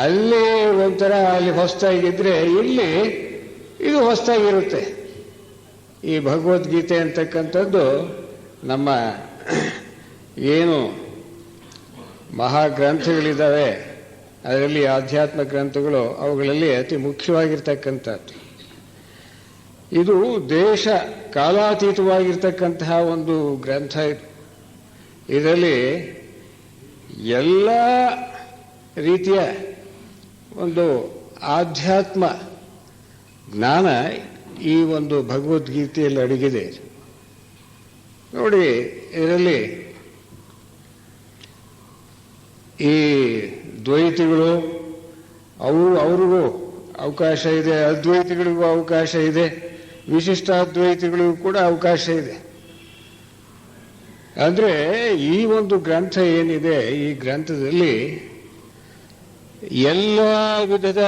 ಅಲ್ಲಿ ಒಂಥರ ಅಲ್ಲಿ ಹೊಸದಾಗಿದ್ರೆ ಇಲ್ಲಿ ಇದು ಹೊಸದಾಗಿರುತ್ತೆ. ಈ ಭಗವದ್ಗೀತೆ ಅಂತಕ್ಕಂಥದ್ದು ನಮ್ಮ ಏನು ಮಹಾಗ್ರಂಥಗಳಿದ್ದಾವೆ, ಅದರಲ್ಲಿ ಆಧ್ಯಾತ್ಮ ಗ್ರಂಥಗಳು, ಅವುಗಳಲ್ಲಿ ಅತಿ ಮುಖ್ಯವಾಗಿರ್ತಕ್ಕಂಥದ್ದು. ಇದು ದೇಶ ಕಾಲಾತೀತವಾಗಿರ್ತಕ್ಕಂತಹ ಒಂದು ಗ್ರಂಥ. ಇದರಲ್ಲಿ ಎಲ್ಲ ರೀತಿಯ ಒಂದು ಆಧ್ಯಾತ್ಮ ಜ್ಞಾನ ಈ ಒಂದು ಭಗವದ್ಗೀತೆಯಲ್ಲಿ ಅಡಗಿದೆ. ನೋಡಿ, ಇದರಲ್ಲಿ ಈ ದ್ವೈತಿಗಳು ಅವ್ರಿಗೂ ಅವಕಾಶ ಇದೆ, ಅದ್ವೈತಿಗಳಿಗೂ ಅವಕಾಶ ಇದೆ, ವಿಶಿಷ್ಟಾದ್ವೈತಿಗಳಿಗೂ ಕೂಡ ಅವಕಾಶ ಇದೆ. ಅಂದರೆ ಈ ಒಂದು ಗ್ರಂಥ ಏನಿದೆ, ಈ ಗ್ರಂಥದಲ್ಲಿ ಎಲ್ಲ ವಿಧದ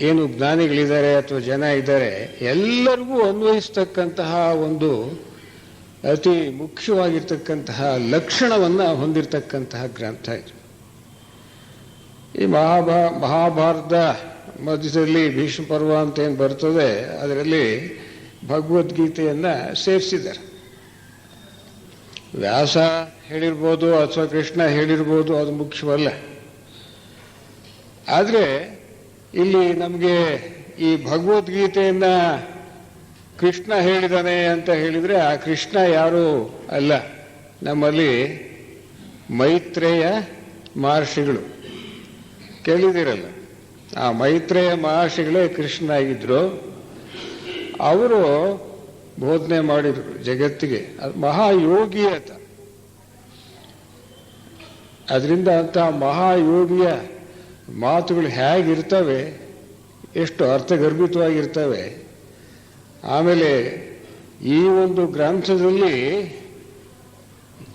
ಏನು ಜ್ಞಾನಿಗಳಿದ್ದಾರೆ ಅಥವಾ ಜನ ಇದ್ದಾರೆ ಎಲ್ಲರಿಗೂ ಅನ್ವಯಿಸ್ತಕ್ಕಂತಹ ಒಂದು ಅತಿ ಮುಖ್ಯವಾಗಿರ್ತಕ್ಕಂತಹ ಲಕ್ಷಣವನ್ನು ಹೊಂದಿರತಕ್ಕಂತಹ ಗ್ರಂಥ ಇದು. ಈ ಮಹಾಭಾರತ ಮಧ್ಯದಲ್ಲಿ ಭೀಷ್ಮ ಪರ್ವ ಅಂತ ಏನು ಬರ್ತದೆ, ಅದರಲ್ಲಿ ಭಗವದ್ಗೀತೆಯನ್ನು ಸೇರಿಸಿದ್ದಾರೆ. ವ್ಯಾಸ ಹೇಳಿರ್ಬೋದು ಅಥವಾ ಕೃಷ್ಣ ಹೇಳಿರ್ಬೋದು, ಅದು ಮುಖ್ಯವಲ್ಲ. ಆದರೆ ಇಲ್ಲಿ ನಮಗೆ ಈ ಭಗವದ್ಗೀತೆಯನ್ನ ಕೃಷ್ಣ ಹೇಳಿದಾನೆ ಅಂತ ಹೇಳಿದರೆ ಆ ಕೃಷ್ಣ ಯಾರೂ ಅಲ್ಲ. ನಮ್ಮಲ್ಲಿ ಮೈತ್ರೇಯ ಮಹರ್ಷಿಗಳು ಕೇಳಿದಿರಲ್ಲ, ಆ ಮೈತ್ರೇಯ ಮಹರ್ಷಿಗಳೇ ಕೃಷ್ಣ ಆಗಿದ್ರು. ಅವರು ಬೋಧನೆ ಮಾಡಿದರು ಜಗತ್ತಿಗೆ. ಅದು ಮಹಾಯೋಗಿ ಅಂತ. ಅದರಿಂದ ಅಂತ ಮಹಾಯೋಗಿಯ ಮಾತುಗಳು ಹೇಗಿರ್ತವೆ, ಎಷ್ಟು ಅರ್ಥಗರ್ಭಿತವಾಗಿರ್ತವೆ. ಆಮೇಲೆ ಈ ಒಂದು ಗ್ರಂಥದಲ್ಲಿ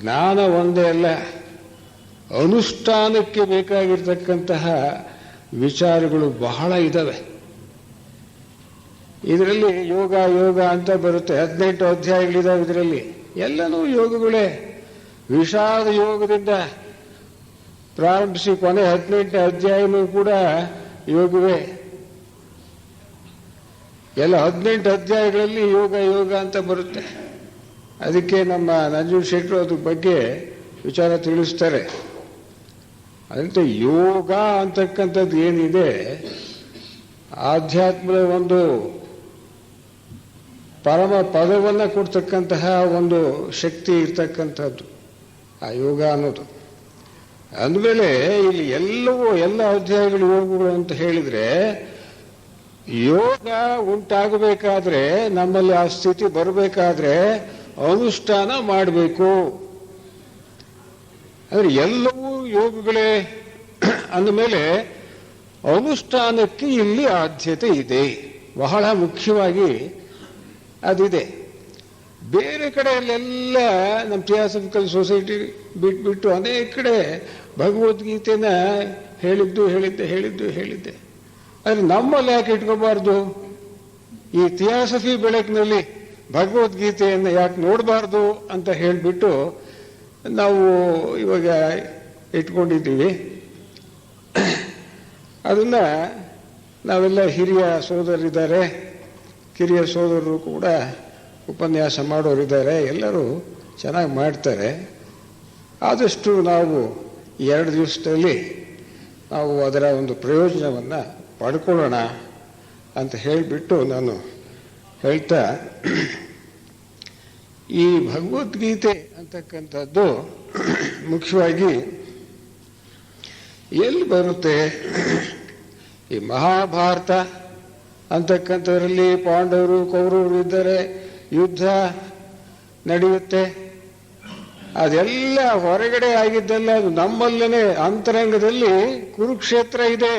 ಜ್ಞಾನ ಒಂದೇ ಅಲ್ಲ, ಅನುಷ್ಠಾನಕ್ಕೆ ಬೇಕಾಗಿರ್ತಕ್ಕಂತಹ ವಿಚಾರಗಳು ಬಹಳ ಇದ್ದಾವೆ. ಇದರಲ್ಲಿ ಯೋಗ ಅಂತ ಬರುತ್ತೆ, 18 ಅಧ್ಯಾಯಗಳಿದ್ದಾವೆ. ಇದರಲ್ಲಿ ಎಲ್ಲನೂ ಯೋಗಗಳೇ. ವಿಷಾದ ಯೋಗದಿಂದ ಪ್ರಾರಂಭಿಸಿ ಕೊನೆ 18ನೇ ಅಧ್ಯಾಯನೂ ಕೂಡ ಯೋಗವೇ. ಎಲ್ಲ 18 ಅಧ್ಯಾಯಗಳಲ್ಲಿ ಯೋಗ ಅಂತ ಬರುತ್ತೆ. ಅದಕ್ಕೆ ನಮ್ಮ ನಂಜುಂಡ ಶೆಟ್ಟರು ಅದ್ರ ಬಗ್ಗೆ ವಿಚಾರ ತಿಳಿಸ್ತಾರೆ. ಅದಂತೆ ಯೋಗ ಅಂತಕ್ಕಂಥದ್ದು ಏನಿದೆ, ಆಧ್ಯಾತ್ಮದ ಒಂದು ಪರಮ ಪದವನ್ನು ಕೊಡ್ತಕ್ಕಂತಹ ಒಂದು ಶಕ್ತಿ ಇರ್ತಕ್ಕಂಥದ್ದು ಆ ಯೋಗ ಅನ್ನೋದು. ಅಂದಮೇಲೆ ಇಲ್ಲಿ ಎಲ್ಲ ಅಧ್ಯಾಯಗಳು ಯೋಗಗಳು ಅಂತ ಹೇಳಿದರೆ, ಯೋಗ ಉಂಟಾಗಬೇಕಾದ್ರೆ, ನಮ್ಮಲ್ಲಿ ಆ ಸ್ಥಿತಿ ಬರಬೇಕಾದ್ರೆ ಅನುಷ್ಠಾನ ಮಾಡಬೇಕು. ಅಂದರೆ ಎಲ್ಲವೂ ಯೋಗಗಳೇ ಅಂದಮೇಲೆ ಅನುಷ್ಠಾನಕ್ಕೆ ಇಲ್ಲಿ ಆದ್ಯತೆ ಇದೆ, ಬಹಳ ಮುಖ್ಯವಾಗಿ ಅದಿದೆ. ಬೇರೆ ಕಡೆಯಲ್ಲೆಲ್ಲ ನಮ್ಮ ಥಿಯಾಸಫಿಕಲ್ ಸೊಸೈಟಿ ಬಿಟ್ಬಿಟ್ಟು ಅನೇಕ ಕಡೆ ಭಗವದ್ಗೀತೆನ ಹೇಳಿದ್ದೆ. ಆದರೆ ನಮ್ಮಲ್ಲಿ ಯಾಕೆ ಇಟ್ಕೋಬಾರ್ದು? ಈ ಥಿಯಾಸಫಿ ಬೆಳಕಿನಲ್ಲಿ ಭಗವದ್ಗೀತೆಯನ್ನು ಯಾಕೆ ನೋಡಬಾರ್ದು ಅಂತ ಹೇಳಿಬಿಟ್ಟು ನಾವು ಇವಾಗ ಇಟ್ಕೊಂಡಿದ್ದೀವಿ. ಅದನ್ನು ನಾವೆಲ್ಲ ಹಿರಿಯ ಸೋದರರಿದ್ದಾರೆ, ಕಿರಿಯ ಸೋದರರು ಕೂಡ ಉಪನ್ಯಾಸ ಮಾಡೋರಿದ್ದಾರೆ, ಎಲ್ಲರೂ ಚೆನ್ನಾಗಿ ಮಾಡ್ತಾರೆ. ಆದಷ್ಟು ನಾವು 2 ದಿವಸದಲ್ಲಿ ನಾವು ಅದರ ಒಂದು ಪ್ರಯೋಜನವನ್ನು ಪಡ್ಕೊಳ್ಳೋಣ ಅಂತ ಹೇಳಿಬಿಟ್ಟು ನಾನು ಹೇಳ್ತಾ, ಈ ಭಗವದ್ಗೀತೆ ಅಂತಕ್ಕಂಥದ್ದು ಮುಖ್ಯವಾಗಿ ಎಲ್ಲಿ ಬರುತ್ತೆ? ಈ ಮಹಾಭಾರತ ಅಂತಕ್ಕಂಥದ್ರಲ್ಲಿ ಪಾಂಡವರು ಕೌರವರು ಇದ್ದಾರೆ, ಯುದ್ಧ ನಡೆಯುತ್ತೆ. ಅದೆಲ್ಲ ಹೊರಗಡೆ ಆಗಿದ್ದಲ್ಲ, ಅದು ನಮ್ಮಲ್ಲೇ ಅಂತರಂಗದಲ್ಲಿ ಕುರುಕ್ಷೇತ್ರ ಇದೆ.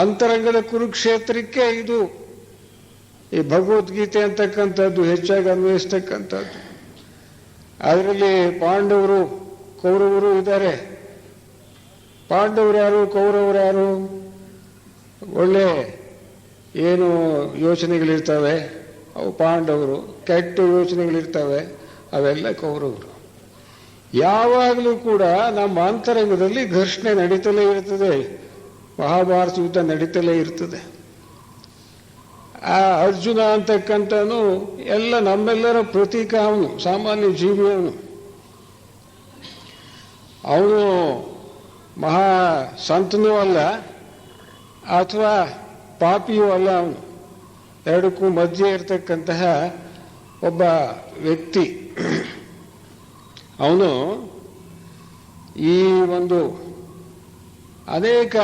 ಅಂತರಂಗದ ಕುರುಕ್ಷೇತ್ರಕ್ಕೆ ಇದು ಈ ಭಗವದ್ಗೀತೆ ಅಂತಕ್ಕಂಥದ್ದು ಹೆಚ್ಚಾಗಿ ಅನ್ವಯಿಸ್ತಕ್ಕಂಥದ್ದು. ಅದರಲ್ಲಿ ಪಾಂಡವರು ಕೌರವರು ಇದ್ದಾರೆ. ಪಾಂಡವರು ಯಾರು, ಕೌರವರು ಯಾರು? ಒಳ್ಳೆ ಏನು ಯೋಚನೆಗಳಿರ್ತವೆ ಅವು ಪಾಂಡವರು, ಕೆಟ್ಟ ಯೋಚನೆಗಳಿರ್ತವೆ ಅವೆಲ್ಲ ಕೌರವರು. ಯಾವಾಗಲೂ ಕೂಡ ನಮ್ಮ ಅಂತರಂಗದಲ್ಲಿ ಘರ್ಷಣೆ ನಡೀತಲೇ ಇರ್ತದೆ. ಮಹಾಭಾರತ ಯುದ್ಧ ನಡೀತಲೇ ಇರ್ತದೆ. ಆ ಅರ್ಜುನ ಅಂತಕ್ಕಂಥವನು ಎಲ್ಲ ನಮ್ಮೆಲ್ಲರ ಪ್ರತೀಕ. ಅವನು ಸಾಮಾನ್ಯ ಜೀವಿಯವನು. ಅವನು ಮಹಾ ಸಂತನೂ ಅಲ್ಲ ಅಥವಾ ಪಾಪಿಯೂ ಅಲ್ಲ. ಅವನು ಎರಡಕ್ಕೂ ಮಧ್ಯೆ ಇರತಕ್ಕಂತಹ ಒಬ್ಬ ವ್ಯಕ್ತಿ. ಅವನು ಈ ಒಂದು ಅನೇಕ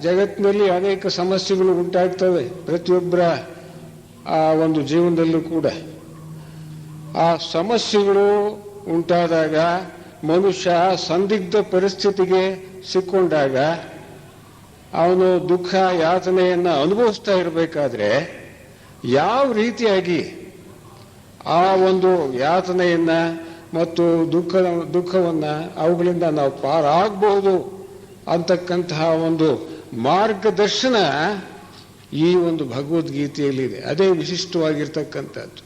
ಜಗತ್ತಿನಲ್ಲಿ ಅನೇಕ ಸಮಸ್ಯೆಗಳು ಉಂಟಾಗ್ತವೆ ಪ್ರತಿಯೊಬ್ಬರ ಆ ಒಂದು ಜೀವನದಲ್ಲೂ ಕೂಡ. ಆ ಸಮಸ್ಯೆಗಳು ಉಂಟಾದಾಗ ಮನುಷ್ಯ ಸಂದಿಗ್ಧ ಪರಿಸ್ಥಿತಿಗೆ ಸಿಕ್ಕೊಂಡಾಗ ಅವನು ದುಃಖ ಯಾತನೆಯನ್ನು ಅನುಭವಿಸ್ತಾ ಇರಬೇಕಾದ್ರೆ ಯಾವ ರೀತಿಯಾಗಿ ಆ ಒಂದು ಯಾತನೆಯನ್ನು ಮತ್ತು ದುಃಖವನ್ನು ಅವುಗಳಿಂದ ನಾವು ಪಾರಾಗಬಹುದು ಅಂತಕ್ಕಂತಹ ಒಂದು ಮಾರ್ಗದರ್ಶನ ಈ ಒಂದು ಭಗವದ್ಗೀತೆಯಲ್ಲಿದೆ. ಅದೇ ವಿಶಿಷ್ಟವಾಗಿರ್ತಕ್ಕಂಥದ್ದು,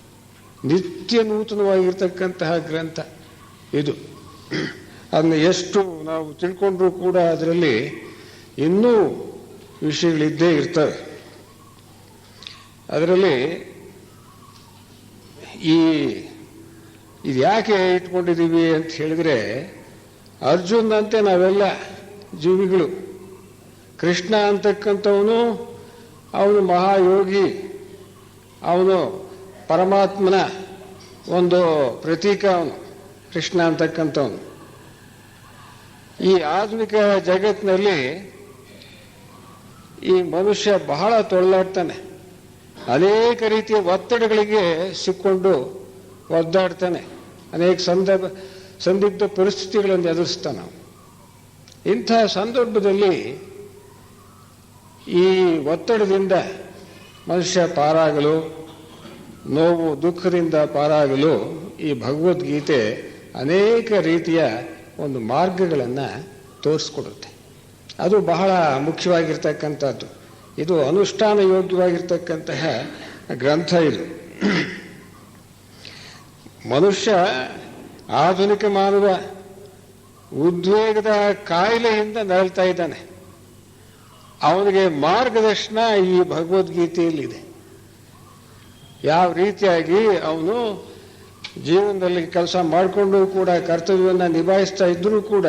ನಿತ್ಯ ನೂತನವಾಗಿರ್ತಕ್ಕಂತಹ ಗ್ರಂಥ ಇದು. ಅದನ್ನು ಎಷ್ಟು ನಾವು ತಿಳ್ಕೊಂಡ್ರೂ ಕೂಡ ಅದರಲ್ಲಿ ಇನ್ನೂ ವಿಷಯಗಳಿದ್ದೇ ಇರ್ತವೆ. ಅದರಲ್ಲಿ ಇದು ಯಾಕೆ ಇಟ್ಕೊಂಡಿದ್ದೀವಿ ಅಂತ ಹೇಳಿದ್ರೆ, ಅರ್ಜುನಂತೆ ನಾವೆಲ್ಲ ಜೀವಿಗಳು. ಕೃಷ್ಣ ಅಂತಕ್ಕಂಥವನು ಅವನು ಮಹಾಯೋಗಿ, ಅವನು ಪರಮಾತ್ಮನ ಒಂದು ಪ್ರತೀಕ. ಅವನು ಕೃಷ್ಣ ಅಂತಕ್ಕಂಥವನು ಈ ಆಧುನಿಕ ಜಗತ್ತಿನಲ್ಲಿ ಈ ಮನುಷ್ಯ ಬಹಳ ತೊಳ್ಳಾಡ್ತಾನೆ. ಅನೇಕ ರೀತಿಯ ಒತ್ತಡಗಳಿಗೆ ಸಿಕ್ಕೊಂಡು ಒದ್ದಾಡ್ತಾನೆ. ಅನೇಕ ಸಂದಿಗ್ಧ ಪರಿಸ್ಥಿತಿಗಳನ್ನು ಎದುರಿಸ್ತಾನೆ. ಇಂಥ ಸಂದರ್ಭದಲ್ಲಿ ಈ ಒತ್ತಡದಿಂದ ಮನುಷ್ಯ ಪಾರಾಗಲು, ನೋವು ದುಃಖದಿಂದ ಪಾರಾಗಲು ಈ ಭಗವದ್ಗೀತೆ ಅನೇಕ ರೀತಿಯ ಒಂದು ಮಾರ್ಗಗಳನ್ನು ತೋರಿಸ್ಕೊಡುತ್ತೆ. ಅದು ಬಹಳ ಮುಖ್ಯವಾಗಿರ್ತಕ್ಕಂಥದ್ದು. ಇದು ಅನುಷ್ಠಾನ ಯೋಗ್ಯವಾಗಿರ್ತಕ್ಕಂತಹ ಗ್ರಂಥ ಇದು. ಮನುಷ್ಯ, ಆಧುನಿಕ ಮಾನವ ಉದ್ವೇಗದ ಕಾಯಿಲೆಯಿಂದ ನರಳ್ತಾ ಇದ್ದಾನೆ. ಅವನಿಗೆ ಮಾರ್ಗದರ್ಶನ ಈ ಭಗವದ್ಗೀತೆಯಲ್ಲಿದೆ. ಯಾವ ರೀತಿಯಾಗಿ ಅವನು ಜೀವನದಲ್ಲಿ ಕೆಲಸ ಮಾಡಿಕೊಂಡು ಕೂಡ ಕರ್ತವ್ಯವನ್ನು ನಿಭಾಯಿಸ್ತಾ ಇದ್ದರೂ ಕೂಡ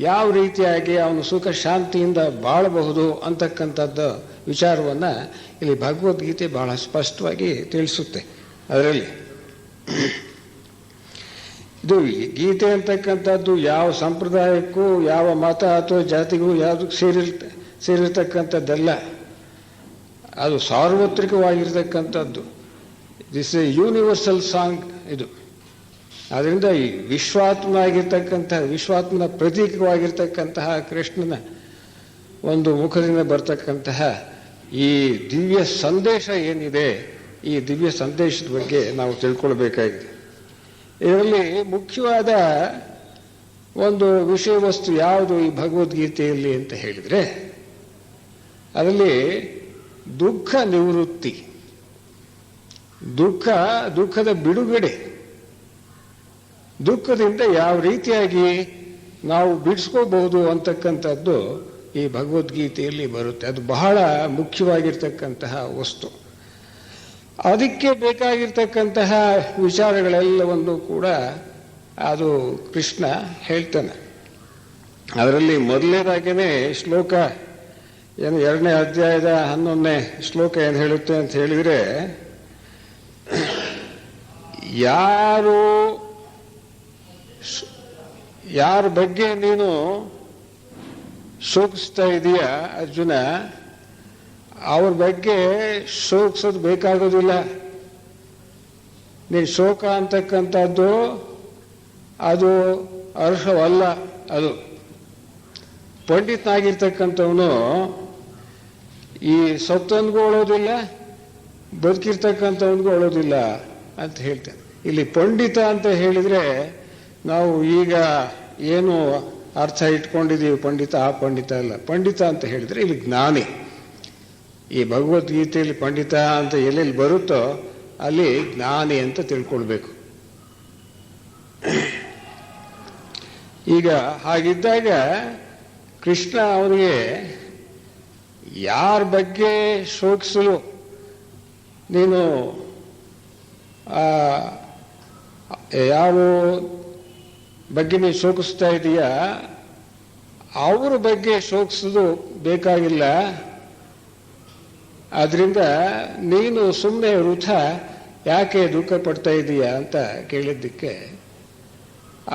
ಯಾವ ರೀತಿಯಾಗಿ ಅವನು ಸುಖ ಶಾಂತಿಯಿಂದ ಬಾಳಬಹುದು ಅಂತಕ್ಕಂಥದ್ದು ವಿಚಾರವನ್ನು ಇಲ್ಲಿ ಭಗವದ್ಗೀತೆ ಬಹಳ ಸ್ಪಷ್ಟವಾಗಿ ತಿಳಿಸುತ್ತೆ. ಅದರಲ್ಲಿ ಇದು ಗೀತೆ ಅಂತಕ್ಕಂಥದ್ದು ಯಾವ ಸಂಪ್ರದಾಯಕ್ಕೂ, ಯಾವ ಮತ ಅಥವಾ ಜಾತಿಗೂ ಯಾವುದಕ್ಕೂ ಸೇರಿರ್ತಕ್ಕಂಥದ್ದಲ್ಲ. ಅದು ಸಾರ್ವತ್ರಿಕವಾಗಿರ್ತಕ್ಕಂಥದ್ದು. ದಿಸ್ ಎ ಯೂನಿವರ್ಸಲ್ ಸಾಂಗ್ ಇದು. ಆದ್ದರಿಂದ ಈ ವಿಶ್ವಾತ್ಮನ ಪ್ರತೀಕವಾಗಿರ್ತಕ್ಕಂತಹ ಕೃಷ್ಣನ ಒಂದು ಮುಖದಿಂದ ಬರ್ತಕ್ಕಂತಹ ಈ ದಿವ್ಯ ಸಂದೇಶ ಏನಿದೆ, ಈ ದಿವ್ಯ ಸಂದೇಶದ ಬಗ್ಗೆ ನಾವು ತಿಳ್ಕೊಳ್ಬೇಕಾಗಿದೆ. ಇದರಲ್ಲಿ ಮುಖ್ಯವಾದ ಒಂದು ವಿಷಯ ವಸ್ತು ಯಾವುದು ಈ ಭಗವದ್ಗೀತೆಯಲ್ಲಿ ಅಂತ ಹೇಳಿದರೆ, ಅದರಲ್ಲಿ ದುಃಖ ನಿವೃತ್ತಿ, ದುಃಖದ ಬಿಡುಗಡೆ, ದುಃಖದಿಂದ ಯಾವ ರೀತಿಯಾಗಿ ನಾವು ಬಿಡಿಸ್ಕೋಬಹುದು ಅಂತಕ್ಕಂಥದ್ದು ಈ ಭಗವದ್ಗೀತೆಯಲ್ಲಿ ಬರುತ್ತೆ. ಅದು ಬಹಳ ಮುಖ್ಯವಾಗಿರ್ತಕ್ಕಂತಹ ವಸ್ತು. ಅದಕ್ಕೆ ಬೇಕಾಗಿರ್ತಕ್ಕಂತಹ ವಿಚಾರಗಳೆಲ್ಲವನ್ನು ಕೂಡ ಅದು ಕೃಷ್ಣ ಹೇಳ್ತಾನೆ. ಅದರಲ್ಲಿ ಮೊದಲನೇದಾಗೇ ಶ್ಲೋಕ ಏನು 2ನೇ ಅಧ್ಯಾಯದ 11ನೇ ಶ್ಲೋಕ ಏನು ಹೇಳುತ್ತೆ ಅಂತ ಹೇಳಿದರೆ, ಯಾರ ಬಗ್ಗೆ ನೀನು ಶೋಕಿಸ್ತಾ ಇದೀಯ ಅರ್ಜುನ, ಅವ್ರ ಬಗ್ಗೆ ಶೋಕಿಸೋದು ಬೇಕಾಗೋದಿಲ್ಲ. ನೀನು ಶೋಕ ಅಂತಕ್ಕಂಥದ್ದು ಅದು ಅರ್ಹವಲ್ಲ. ಅದು ಪಂಡಿತನಾಗಿರ್ತಕ್ಕಂಥವನು ಈ ಸತ್ತವನಿಗೂ ಅಳೋದಿಲ್ಲ, ಬದುಕಿರ್ತಕ್ಕಂಥವನಿಗೂ ಅಳೋದಿಲ್ಲ ಅಂತ ಹೇಳ್ತಾನೆ. ಇಲ್ಲಿ ಪಂಡಿತ ಅಂತ ಹೇಳಿದರೆ ನಾವು ಈಗ ಏನು ಅರ್ಥ ಇಟ್ಕೊಂಡಿದ್ದೀವಿ, ಪಂಡಿತ ಆ ಪಂಡಿತ ಅಲ್ಲ. ಪಂಡಿತ ಅಂತ ಹೇಳಿದರೆ ಇಲ್ಲಿ ಜ್ಞಾನಿ. ಈ ಭಗವದ್ಗೀತೆಯಲ್ಲಿ ಪಂಡಿತ ಅಂತ ಎಲ್ಲೆಲ್ಲಿ ಬರುತ್ತೋ ಅಲ್ಲಿ ಜ್ಞಾನಿ ಅಂತ ತಿಳ್ಕೊಳ್ಬೇಕು. ಈಗ ಹಾಗಿದ್ದಾಗ ಕೃಷ್ಣ ಅವನಿಗೆ ಯಾರ ಬಗ್ಗೆ ಶೋಕಿಸಲು ನೀನು ಯಾವ ಬಗ್ಗೆ ನೀನು ಶೋಕಿಸ್ತಾ ಇದೀಯ ಅವ್ರ ಬಗ್ಗೆ ಶೋಕಿಸೋದು ಬೇಕಾಗಿಲ್ಲ, ಆದ್ರಿಂದ ನೀನು ಸುಮ್ಮನೆ ವೃಥ ಯಾಕೆ ದುಃಖ ಪಡ್ತಾ ಇದೀಯ ಅಂತ ಕೇಳಿದ್ದಕ್ಕೆ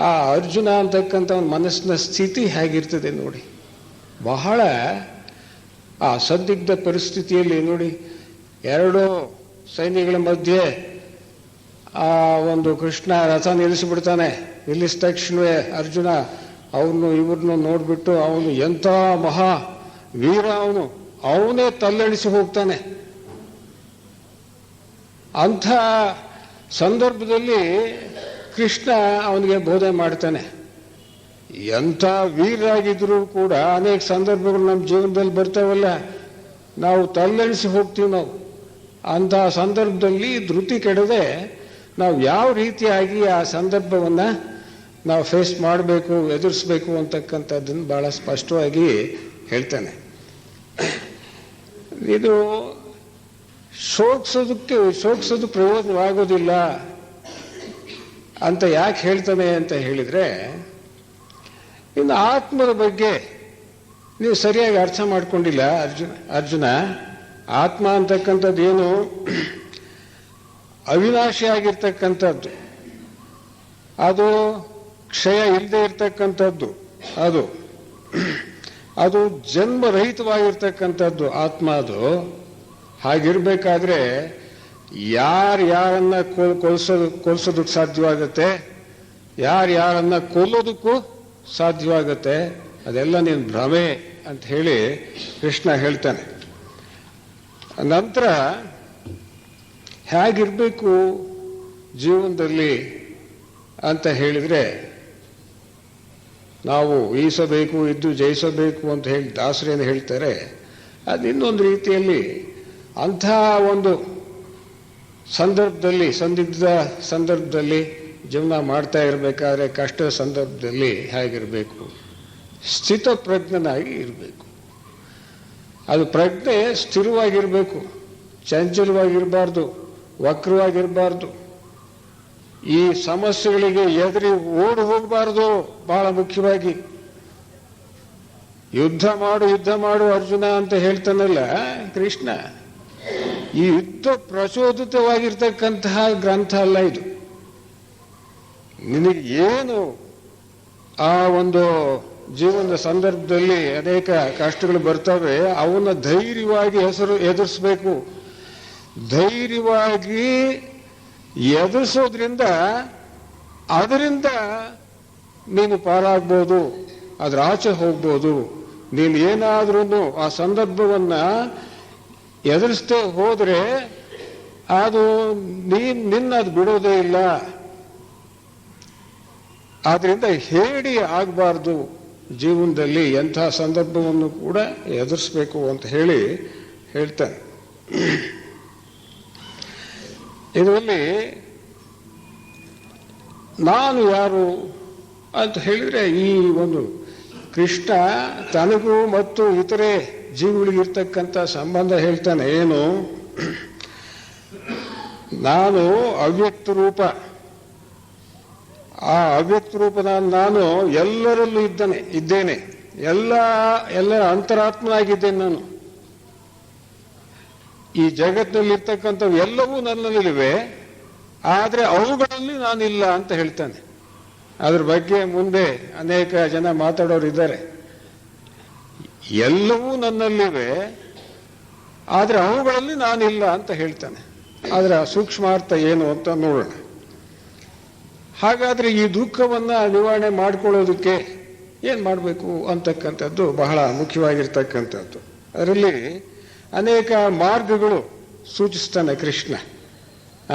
ಆ ಅರ್ಜುನ ಅಂತಕ್ಕಂಥ ಮನಸ್ಸಿನ ಸ್ಥಿತಿ ಹೇಗಿರ್ತದೆ ನೋಡಿ. ಬಹಳ ಆ ಸಂದಿಗ್ಧ ಪರಿಸ್ಥಿತಿಯಲ್ಲಿ ನೋಡಿ, ಎರಡು ಸೈನ್ಯಗಳ ಮಧ್ಯೆ ಆ ಒಂದು ಕೃಷ್ಣ ರಥ ನಿಲ್ಲಿಸಿಬಿಡ್ತಾನೆ. ನಿಲ್ಲಿಸಿದ ತಕ್ಷಣವೇ ಅರ್ಜುನ ಅವನು ಇವ್ರನ್ನು ನೋಡ್ಬಿಟ್ಟು ಅವನು ಎಂಥ ಮಹಾ ವೀರ, ಅವನೇ ತಲ್ಲಣಿಸಿ ಹೋಗ್ತಾನೆ. ಅಂಥ ಸಂದರ್ಭದಲ್ಲಿ ಕೃಷ್ಣ ಅವನಿಗೆ ಬೋಧನೆ ಮಾಡ್ತಾನೆ. ಎಂಥ ವೀರರಾಗಿದ್ರೂ ಕೂಡ ಅನೇಕ ಸಂದರ್ಭಗಳು ನಮ್ಮ ಜೀವನದಲ್ಲಿ ಬರ್ತಾವಲ್ಲ, ನಾವು ತಲ್ಲಣಿಸಿ ಹೋಗ್ತೀವಿ. ನಾವು ಅಂಥ ಸಂದರ್ಭದಲ್ಲಿ ಧೃತಿ ಕೆಡದೆ ನಾವು ಯಾವ ರೀತಿಯಾಗಿ ಆ ಸಂದರ್ಭವನ್ನು ನಾವು ಫೇಸ್ ಮಾಡಬೇಕು, ಎದುರಿಸ್ಬೇಕು ಅಂತಕ್ಕಂಥದ್ದನ್ನು ಭಾಳ ಸ್ಪಷ್ಟವಾಗಿ ಹೇಳ್ತಾನೆ. ಇದು ಶೋಕಿಸೋದು ಪ್ರಯೋಜನವಾಗೋದಿಲ್ಲ ಅಂತ ಯಾಕೆ ಹೇಳ್ತಾನೆ ಅಂತ ಹೇಳಿದರೆ, ಇನ್ನು ಆತ್ಮದ ಬಗ್ಗೆ ನೀವು ಸರಿಯಾಗಿ ಅರ್ಥ ಮಾಡ್ಕೊಂಡಿಲ್ಲ ಅರ್ಜುನ. ಆತ್ಮ ಅಂತಕ್ಕಂಥದ್ದು ಏನು, ಅವಿನಾಶಿಯಾಗಿರ್ತಕ್ಕಂಥದ್ದು, ಅದು ಕ್ಷಯ ಇಲ್ಲದೆ ಇರ್ತಕ್ಕಂಥದ್ದು, ಅದು ಜನ್ಮರಹಿತವಾಗಿರ್ತಕ್ಕಂಥದ್ದು ಆತ್ಮ. ಅದು ಹಾಗಿರ್ಬೇಕಾದ್ರೆ ಯಾರನ್ನ ಕೊಲ್ಸೋದಕ್ಕೆ ಸಾಧ್ಯವಾಗತ್ತೆ, ಯಾರನ್ನ ಕೊಲ್ಲೋದಕ್ಕೂ ಸಾಧ್ಯವಾಗತ್ತೆ, ಅದೆಲ್ಲ ನೀನು ಭ್ರಮೆ ಅಂತ ಹೇಳಿ ಕೃಷ್ಣ ಹೇಳ್ತಾನೆ. ನಂತರ ಹೇಗಿರ್ಬೇಕು ಜೀವನದಲ್ಲಿ ಅಂತ ಹೇಳಿದರೆ, ನಾವು ಈಸಬೇಕು ಇದ್ದು ಜಯಿಸಬೇಕು ಅಂತ ಹೇಳಿ ದಾಸರೇನು ಹೇಳ್ತಾರೆ, ಅದು ಇನ್ನೊಂದು ರೀತಿಯಲ್ಲಿ ಅಂಥ ಒಂದು ಸಂದರ್ಭದಲ್ಲಿ, ಸಂದಿಗ್ಧ ಸಂದರ್ಭದಲ್ಲಿ ಜೀವನ ಮಾಡ್ತಾ ಇರಬೇಕಾದ್ರೆ, ಕಷ್ಟದ ಸಂದರ್ಭದಲ್ಲಿ ಹೇಗಿರಬೇಕು, ಸ್ಥಿತಪ್ರಜ್ಞನಾಗಿ ಇರಬೇಕು. ಅದು ಪ್ರಜ್ಞೆ ಸ್ಥಿರವಾಗಿರಬೇಕು, ಚಂಚಲವಾಗಿರಬಾರ್ದು, ವಕ್ರವಾಗಿರಬಾರ್ದು. ಈ ಸಮಸ್ಯೆಗಳಿಗೆ ಎದುರಿ ಓಡಿ ಹೋಗಬಾರ್ದು. ಬಹಳ ಮುಖ್ಯವಾಗಿ ಯುದ್ಧ ಮಾಡು ಅರ್ಜುನ ಅಂತ ಹೇಳ್ತಾನಲ್ಲ ಕೃಷ್ಣ, ಈ ಯುದ್ಧ ಪ್ರಚೋದಿತವಾಗಿರ್ತಕ್ಕಂತಹ ಗ್ರಂಥ ಅಲ್ಲ ಇದು. ನಿನಗೆ ಏನು ಆ ಒಂದು ಜೀವನದ ಸಂದರ್ಭದಲ್ಲಿ ಅನೇಕ ಕಷ್ಟಗಳು ಬರ್ತವೆ, ಅವನ್ನ ಧೈರ್ಯವಾಗಿ ಎದುರಿಸ್ಬೇಕು. ಧೈರ್ಯವಾಗಿ ಎದುರಿಸೋದ್ರಿಂದ ಅದರಿಂದ ನೀನು ಪಾರಾಗ್ಬೋದು, ಅದ್ರ ಆಚೆ ಹೋಗ್ಬೋದು. ನೀನು ಏನಾದ್ರೂ ಆ ಸಂದರ್ಭವನ್ನ ಎದುರಿಸ್ತೇ ಹೋದ್ರೆ ಅದು ನಿನ್ನ ಅದು ಬಿಡೋದೇ ಇಲ್ಲ. ಆದ್ರಿಂದ ಹೇಳಿ ಆಗಬಾರ್ದು, ಜೀವನದಲ್ಲಿ ಎಂಥ ಸಂದರ್ಭವನ್ನು ಕೂಡ ಎದುರಿಸ್ಬೇಕು ಅಂತ ಹೇಳಿ ಹೇಳ್ತಾನೆ. ಇದರಲ್ಲಿ ನಾನು ಯಾರು ಅಂತ ಹೇಳಿದರೆ, ಈ ಒಂದು ಕೃಷ್ಣ ತನಗೂ ಮತ್ತು ಇತರೆ ಜೀವಿಗಳಿಗಿರ್ತಕ್ಕಂಥ ಸಂಬಂಧ ಹೇಳ್ತಾನೆ. ಏನು, ನಾನು ಅವ್ಯಕ್ತ ರೂಪ, ಆ ಅವ್ಯಕ್ತ ರೂಪದ ನಾನು ಎಲ್ಲರಲ್ಲೂ ಇದ್ದೇನೆ, ಎಲ್ಲರ ಅಂತರಾತ್ಮನಾಗಿದ್ದೇನೆ ನಾನು. ಈ ಜಗತ್ತಿನಲ್ಲಿರ್ತಕ್ಕಂಥವು ಎಲ್ಲವೂ ನನ್ನಲ್ಲಿವೆ, ಆದರೆ ಅವುಗಳಲ್ಲಿ ನಾನಿಲ್ಲ ಅಂತ ಹೇಳ್ತಾನೆ. ಅದ್ರ ಬಗ್ಗೆ ಮುಂದೆ ಅನೇಕ ಜನ ಮಾತಾಡೋರು ಇದ್ದಾರೆ. ಎಲ್ಲವೂ ನನ್ನಲ್ಲಿವೆ, ಆದರೆ ಅವುಗಳಲ್ಲಿ ನಾನಿಲ್ಲ ಅಂತ ಹೇಳ್ತಾನೆ. ಅದರ ಸೂಕ್ಷ್ಮಾರ್ಥ ಏನು ಅಂತ ನೋಡೋಣ. ಹಾಗಾದ್ರೆ ಈ ದುಃಖವನ್ನ ನಿವಾರಣೆ ಮಾಡ್ಕೊಳ್ಳೋದಕ್ಕೆ ಏನು ಮಾಡಬೇಕು ಅಂತಕ್ಕಂಥದ್ದು ಬಹಳ ಮುಖ್ಯವಾಗಿರ್ತಕ್ಕಂಥದ್ದು. ಅದರಲ್ಲಿ ಅನೇಕ ಮಾರ್ಗಗಳು ಸೂಚಿಸ್ತಾನೆ ಕೃಷ್ಣ,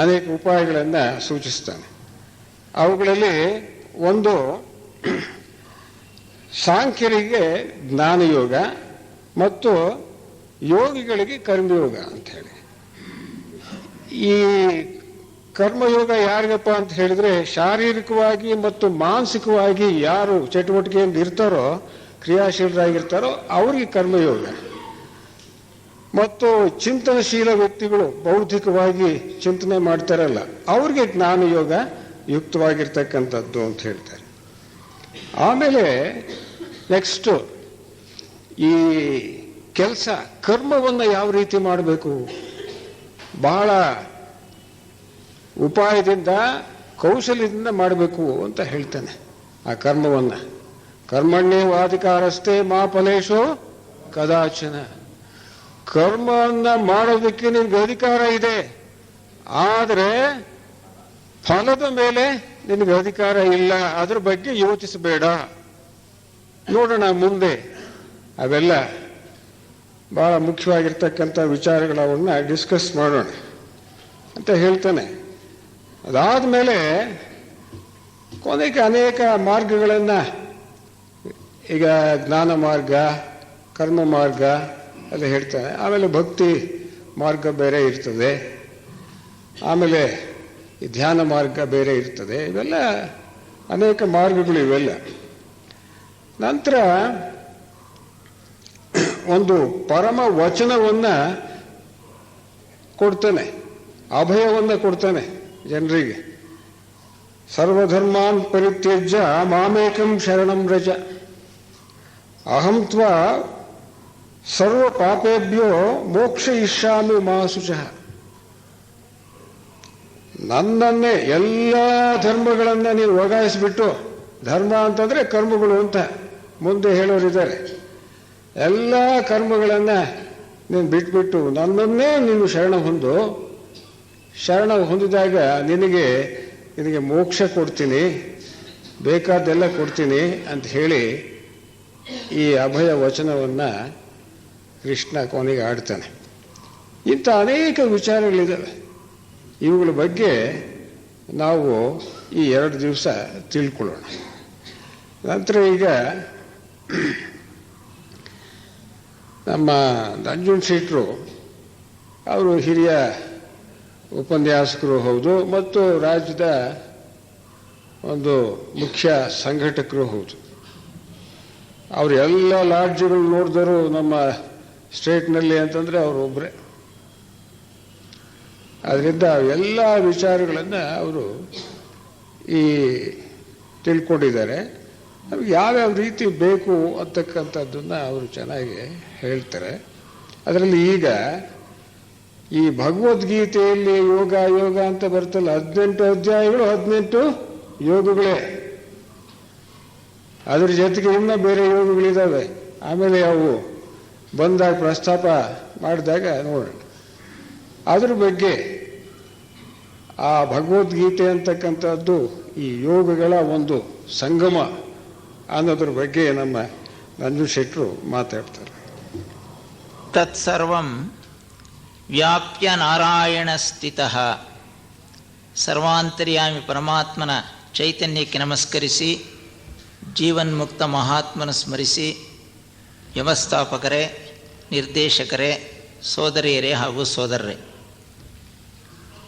ಅನೇಕ ಉಪಾಯಗಳನ್ನು ಸೂಚಿಸ್ತಾನೆ. ಅವುಗಳಲ್ಲಿ ಒಂದು ಸಾಂಖ್ಯರಿಗೆ ಜ್ಞಾನಯೋಗ ಮತ್ತು ಯೋಗಿಗಳಿಗೆ ಕರ್ಮಯೋಗ ಅಂತ ಹೇಳಿ. ಈ ಕರ್ಮಯೋಗ ಯಾರಿಗಪ್ಪ ಅಂತ ಹೇಳಿದ್ರೆ, ಶಾರೀರಿಕವಾಗಿ ಮತ್ತು ಮಾನಸಿಕವಾಗಿ ಯಾರು ಚಟುವಟಿಕೆಯಿಂದ ಇರ್ತಾರೋ, ಕ್ರಿಯಾಶೀಲರಾಗಿರ್ತಾರೋ ಅವ್ರಿಗೆ ಕರ್ಮಯೋಗ. ಮತ್ತು ಚಿಂತನಶೀಲ ವ್ಯಕ್ತಿಗಳು ಬೌದ್ಧಿಕವಾಗಿ ಚಿಂತನೆ ಮಾಡ್ತಾರಲ್ಲ, ಅವ್ರಿಗೆ ಜ್ಞಾನಯೋಗ ಯುಕ್ತವಾಗಿರ್ತಕ್ಕಂಥದ್ದು ಅಂತ ಹೇಳ್ತಾರೆ. ಆಮೇಲೆ ನೆಕ್ಸ್ಟು ಈ ಕೆಲಸ, ಕರ್ಮವನ್ನು ಯಾವ ರೀತಿ ಮಾಡಬೇಕು, ಬಹಳ ಉಪಾಯದಿಂದ ಕೌಶಲ್ಯದಿಂದ ಮಾಡಬೇಕು ಅಂತ ಹೇಳ್ತಾನೆ. ಆ ಕರ್ಮವನ್ನು ಕರ್ಮಣ್ಯೇವಾಧಿಕಾರಸ್ಥೆ ಮಾ ಫಲೇಶೋ ಕದಾಚನ. ಕರ್ಮವನ್ನು ಮಾಡೋದಕ್ಕೆ ನಿನ್ಗೆ ಅಧಿಕಾರ ಇದೆ, ಆದರೆ ಫಲದ ಮೇಲೆ ನಿನಗೆ ಅಧಿಕಾರ ಇಲ್ಲ. ಅದ್ರ ಬಗ್ಗೆ ಯೋಚಿಸಬೇಡ. ನೋಡೋಣ ಮುಂದೆ ಅವೆಲ್ಲ ಬಹಳ ಮುಖ್ಯವಾಗಿರ್ತಕ್ಕಂಥ ವಿಚಾರಗಳನ್ನ ಡಿಸ್ಕಸ್ ಮಾಡೋಣ ಅಂತ ಹೇಳ್ತಾನೆ. ಅದಾದಮೇಲೆ ಕೊನೆಗೆ ಅನೇಕ ಮಾರ್ಗಗಳನ್ನು, ಈಗ ಜ್ಞಾನ ಮಾರ್ಗ, ಕರ್ಮ ಮಾರ್ಗ ಎಲ್ಲ ಹೇಳ್ತಾನೆ. ಆಮೇಲೆ ಭಕ್ತಿ ಮಾರ್ಗ ಬೇರೆ ಇರ್ತದೆ, ಆಮೇಲೆ ಈ ಧ್ಯಾನ ಮಾರ್ಗ ಬೇರೆ ಇರ್ತದೆ. ಇವೆಲ್ಲ ಅನೇಕ ಮಾರ್ಗಗಳು ಇವೆಲ್ಲ. ನಂತರ ಒಂದು ಪರಮ ವಚನವನ್ನು ಕೊಡ್ತಾನೆ, ಅಭಯವನ್ನು ಕೊಡ್ತಾನೆ ಜನರಿಗೆ. ಸರ್ವಧರ್ಮಾನ್ ಪರಿತ್ಯಜ್ಯ ಮಾಮೇಕಂ ಶರಣಂ ವ್ರಜ, ಅಹಂ ತ್ವಾ ಸರ್ವ ಪಾಪೇಭ್ಯೋ ಮೋಕ್ಷ ಇಷ್ಯಾಮಿ ಮಾ ಶುಚಃ. ನನ್ನನ್ನೇ ಎಲ್ಲ ಧರ್ಮಗಳನ್ನು ನೀನು ಒಗಾಯಿಸ್ಬಿಟ್ಟು, ಧರ್ಮ ಅಂತಂದರೆ ಕರ್ಮಗಳು ಅಂತ ಮುಂದೆ ಹೇಳೋರಿದ್ದಾರೆ, ಎಲ್ಲ ಕರ್ಮಗಳನ್ನು ನೀನು ಬಿಟ್ಬಿಟ್ಟು ನನ್ನನ್ನೇ ನೀನು ಶರಣ ಹೊಂದು, ಶರಣ ಹೊಂದಿದಾಗ ನಿನಗೆ ಮೋಕ್ಷ ಕೊಡ್ತೀನಿ, ಬೇಕಾದ್ದೆಲ್ಲ ಕೊಡ್ತೀನಿ ಅಂತ ಹೇಳಿ ಈ ಅಭಯ ವಚನವನ್ನು ಕೃಷ್ಣ ಕೊನೆಗೆ ಆಡ್ತಾನೆ. ಇಂಥ ಅನೇಕ ವಿಚಾರಗಳಿದ್ದಾವೆ. ಇವುಗಳ ಬಗ್ಗೆ ನಾವು ಈ 2 ದಿವಸ ತಿಳ್ಕೊಳ್ಳೋಣ. ನಂತರ ಈಗ ನಮ್ಮ ನಂಜುಂಡ ಶೆಟ್ಟರು ಅವರು ಹಿರಿಯ ಉಪನ್ಯಾಸಕರು ಹೌದು, ಮತ್ತು ರಾಜ್ಯದ ಒಂದು ಮುಖ್ಯ ಸಂಘಟಕರು ಹೌದು. ಅವರು ಎಲ್ಲ ಲಾಡ್ಜ್ಗಳು ನೋಡಿದರು ನಮ್ಮ ಸ್ಟೇಟ್ನಲ್ಲಿ ಅಂತಂದರೆ ಅವರೊಬ್ಬರೇ. ಅದರಿಂದ ಎಲ್ಲ ವಿಚಾರಗಳನ್ನು ಅವರು ಈ ತಿಳ್ಕೊಂಡಿದ್ದಾರೆ. ನಮಗೆ ಯಾವ್ಯಾವ ರೀತಿ ಬೇಕು ಅಂತಕ್ಕಂಥದ್ದನ್ನು ಅವರು ಚೆನ್ನಾಗಿ ಹೇಳ್ತಾರೆ. ಅದರಲ್ಲಿ ಈಗ ಈ ಭಗವದ್ಗೀತೆಯಲ್ಲಿ ಯೋಗ ಅಂತ ಬರ್ತಲ್ಲ, 18 ಅಧ್ಯಾಯಗಳು 18 ಯೋಗಗಳೇ. ಅದ್ರ ಜೊತೆಗೆ ಇನ್ನೂ ಬೇರೆ ಯೋಗಗಳಿದ್ದಾವೆ. ಆಮೇಲೆ ಅವು ಬಂದಾಗ ಪ್ರಸ್ತಾಪ ಮಾಡಿದಾಗ ನೋಡೋಣ. ಅದ್ರ ಬಗ್ಗೆ ಆ ಭಗವದ್ಗೀತೆ ಅಂತಕ್ಕಂಥದ್ದು ಈ ಯೋಗಗಳ ಒಂದು ಸಂಗಮ ಅನ್ನೋದ್ರ ಬಗ್ಗೆ ನಮ್ಮ ನಂಜುಂಡ ಶೆಟ್ಟರು ಮಾತಾಡ್ತಾರೆ. ತತ್ಸರ್ವಂ ವ್ಯಾಪ್ಯ ನಾರಾಯಣ ಸ್ಥಿತಃ. ಸರ್ವಾಂತರ್ಯಾಮಿ ಪರಮಾತ್ಮನ ಚೈತನ್ಯಕ್ಕೆ ನಮಸ್ಕರಿಸಿ, ಜೀವನ್ಮುಕ್ತ ಮಹಾತ್ಮನ ಸ್ಮರಿಸಿ, ವ್ಯವಸ್ಥಾಪಕರೇ, ನಿರ್ದೇಶಕರೇ, ಸೋದರಿಯರೇ ಹಾಗೂ ಸೋದರರೇ,